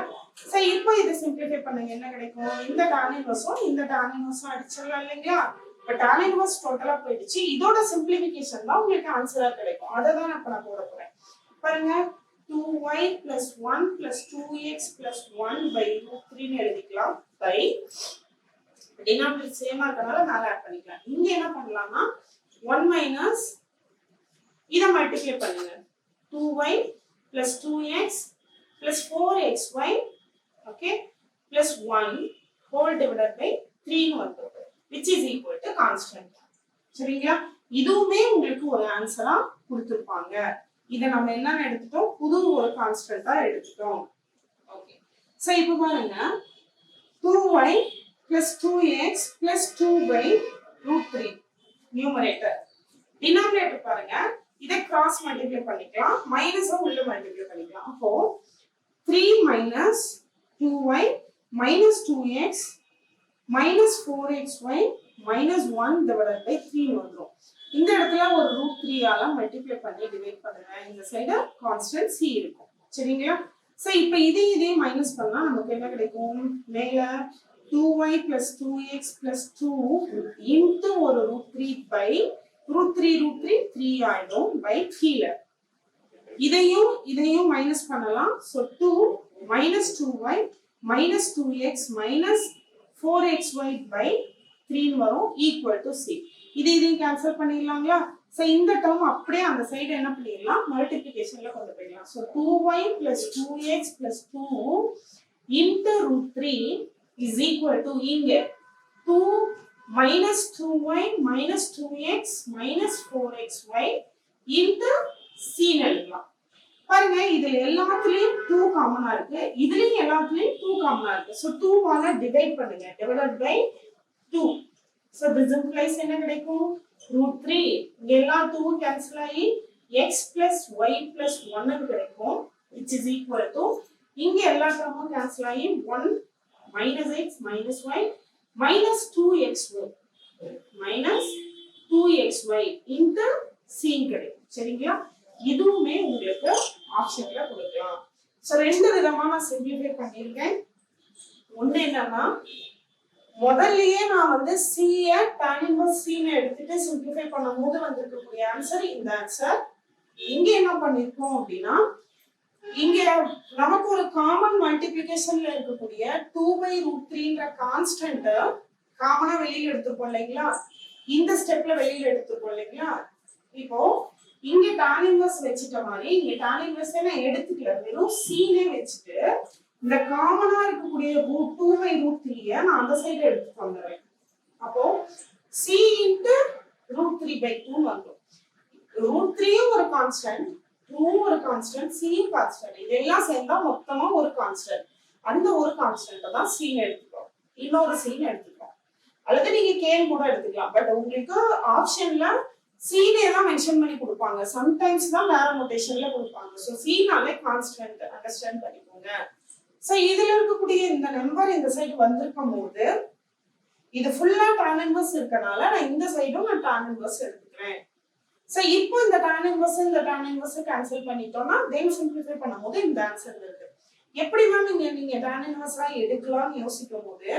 So இப்போ இத simplify பண்ணுங்க என்ன கிடைக்கும்? இந்த tan இன்வெர்ஸும் இந்த tan இன்வெர்ஸும் அடிச்சிடலாம் இல்லைங்களா? இப்ப tan இன்வெர்ஸ் டோட்டலா போயிடுச்சு. இதோட சிம்பிளிஃபிகேஷன் தான் உங்களுக்கு ஆன்சரா கிடைக்கும். அத தான் நான் போட போறேன். பாருங்க 2y plus 1 plus 2x plus 1 by root 3 ன்னு எழுதிக்கலாம். by டினாமினேட்டர் சேமா இருக்கனால மேல ஆட் பண்ணிக்கலாம். இங்க என்ன பண்ணலாம்னா 1 minus இத மல்டிப்ளை பண்ணுங்க. 2y plus 2x plus 4xy okay plus 1 whole divided by 3 ன்னு வருது which is equal to constant. சரிங்களா? இதுவுமே உங்களுக்கு ஒரு ஆன்சரா கொடுத்திருப்பாங்க. இத நம்ம என்னன்னு எடுத்துட்டோம்? புது ஒரு கான்ஸ்டன்ட்டா எடுத்துட்டோம். ஓகே. சோ இப்போ பாருங்க 2y plus 2x plus 2 by root 3 numerator. Denominator பாருங்க இத கிராஸ் மல்டிப்ளை பண்ணிக்கலாம். மைனஸா உள்ள மல்டிப்ளை பண்ணிக்கலாம். அப்போ 3 minus 2y minus 2x minus 4xy minus 1 divided by 3 வந்துரும். இந்த இடத்துல ஒரு ரூட் 3 ஆல மல்டிப்ளை பண்ணி டிவைட் பண்ணுங்க. இந்த சைடு கான்ஸ்டன்ட் c இருக்கும். சரிங்களா? சோ இப்போ இதே மைனஸ் பண்ணா நமக்கு என்ன கிடைக்கும்? மேல 2y plus 2x plus 2 into ஒரு ரூட் 3 by root 3 3 ஆயிடும் by கீழ. இதையும் மைனஸ் பண்ணலாம். So 2 minus 2y minus 2x minus 4xy by 3 வரும் equal to c. இதையும் கேன்சல் பண்ணிடலாங்களா? சோ இந்த டேர்ம் அப்படியே அந்த சைடு என்ன பண்ணிடலாம்? மல்டிப்ளிகேஷன்ல கொண்டு போயிடலாம். So 2y plus 2x plus 2 into root 3 is equal to இங்க 2 minus 2y minus 2x minus 4xy into c எழுதலாம். பாருங்க இதுல எல்லாத்துலயும் 2 காமனா இருக்கு. இதுலயும் எல்லாத்துலயும் 2 காமனா இருக்கு. சோ 2 ஆல டிவைட் பண்ணுங்க. divided by 2. So this implies என்ன கிடைக்கும்? root 3 இங்க எல்லா 2 கேன்சல் ஆகி x plus y plus 1 ன்னு கிடைக்கும் which is equal to இங்க எல்லா டேர்மும் கேன்சல் ஆகி 1 minus x minus y minus 2xy minus 2xy into c கிடைக்கும். சரிங்களா? இதுவுமே உங்களுக்கு ஆப்ஷன்ல கொடுக்கலாம். சோ ரெண்டு விதமா நான் சிம்பிளிஃபை பண்ணிருக்கேன். ஒண்ணு என்னன்னா முதல்லயே நான் வந்து c ய tan inverse c ன்னு எடுத்துட்டு சிம்பிளிஃபை பண்ணும்போது வந்திருக்கக்கூடிய ஆன்சர் இந்த ஆன்சர். இங்க என்ன பண்ணிருக்கோம் அப்படின்னா இங்க நமக்கு ஒரு காமன் மல்டிப்ளிகேஷன்ல இருக்கக்கூடிய 2 by root 3 ன்ற கான்ஸ்டன்ட் காமனா வெளியில எடுத்துப்போம் இல்லைங்களா? இந்த ஸ்டெப்ல வெளியில எடுத்துப்போம் இல்லைங்களா? இப்போ இங்க tan inverse வெச்சிட்ட மாதிரி இங்க tan inverse நான் எடுத்துக்கல. வெறும் c னே வெச்சிட்டு இந்த காமனா இருக்கக்கூடிய root 2 by root 3 ய நான் அந்த சைடு எடுத்து வந்துறேன். அப்போ c into root 3 by 2 வந்துரும். root 3 ஒரு கான்ஸ்டன்ட், 2 ஒரு கான்ஸ்டன்ட், c கான்ஸ்டன்ட். இதெல்லாம் சேர்ந்தா மொத்தமா ஒரு கான்ஸ்டன்ட். அந்த ஒரு கான்ஸ்டன்ட்ட தான் c ன்னு எடுத்துக்கிறோம். இன்னொரு c ன்னு எடுத்துக்கிறோம். அல்லது நீங்க k ன்னு கூட எடுத்துக்கலாம். பட் உங்களுக்கு ஆப்ஷன்ல c னே தான் மென்ஷன் பண்ணி கொடுப்பாங்க. சம்டைம்ஸ் தான் வேற நோட்டேஷன்ல கொடுப்பாங்க. சோ c னாலே கான்ஸ்டன்ட் அண்டர்ஸ்டாண்ட் பண்ணிக்கோங்க. சோ இதுல இருக்கக்கூடிய இந்த நம்பர் இந்த சைடு வந்திருக்கும்போது இது ஃபுல்லா tan inverse இருக்கனால நான் இந்த சைடும் நான் tan inverse எடுத்துக்கிறேன். சோ இப்போ இந்த tan inverse கேன்சல் பண்ணிட்டோம்னா தென் சிம்பிளிஃபை பண்ணும்போது இந்த ஆன்சர் வருது. எப்படி மேம் நீங்க tan inverse எடுக்கலாம்னு யோசிக்கும்போது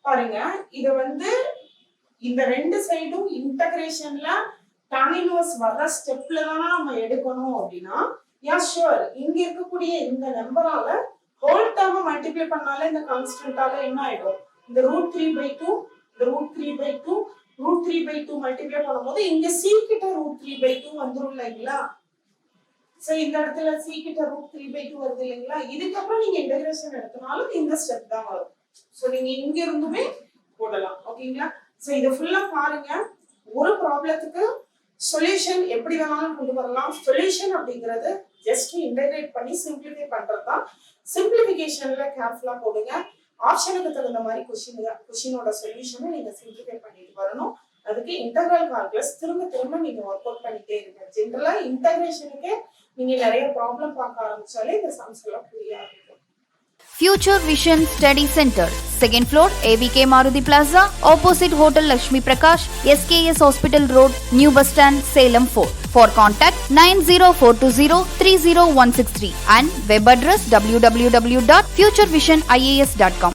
பாருங்க இத வந்து இந்த ரெண்டு சைடும் இன்டகிரேஷன்ல tan inverse வர ஸ்டெப்ல தான் நம்ம எடுக்கணும் அப்படினா யா ஷூர் இங்க இருக்கக்கூடிய இந்த நம்பரால ஹோல் டேர்ம் மல்டிப்ளை பண்ணாலே இந்த கான்ஸ்டன்ட்டால என்ன ஆயிடும்? இந்த √3/2 இந்த √3/2 √3/2 மல்டிப்ளை பண்ணும்போது இங்க c கிட்ட √3/2 வந்துரும் இல்லைங்களா? சோ இந்த இடத்துல c கிட்ட √3/2 வருது இல்லைங்களா? இதுக்கு அப்புறம் நீங்க இன்டகிரேஷன் எடுத்தனாலும் இந்த ஸ்டெப் தான் வரும். சோ நீங்க இங்க இருந்துமே போடலாம். ஓகேங்களா? சோ இத ஃபுல்லா பாருங்க. ஒரு ப்ராப்ளத்துக்கு சொல்யூஷன் எப்படி வேணாலும் கொண்டு வரலாம். சொல்யூஷன் அப்படிங்கிறது ஜஸ்ட் இன்டகிரேட் பண்ணி சிம்பிளிஃபை பண்றதுதான். சிம்பிளிஃபிகேஷன்ல கேர்ஃபுல்லா போடுங்க. ஆப்ஷனுக்கு தகுந்த மாதிரி क्वेश्चनோட சொல்யூஷனை நீங்க சிம்பிளிஃபை பண்ணிட்டு வரணும். அதுக்கு இன்டெகிரல் கால்குலஸ் திரும்ப திரும்ப நீங்க வொர்க் அவுட் பண்ணிட்டே இருங்க. ஜெனரலா இன்டகிரேஷனுக்கு நீங்க நிறைய ப்ராப்ளம் பார்க்க ஆரம்பிச்சாலே இந்த சம்ஸ் எல்லாம் புரிய ஆரம்பிக்கும். Future Vision Study Center, 2nd floor, AVK Maruti Plaza, opposite Hotel Lakshmi Prakash, SKS Hospital Road, New Bus Stand, Salem 4. For contact 90420 30163 and web address www.futurevision.ias.com.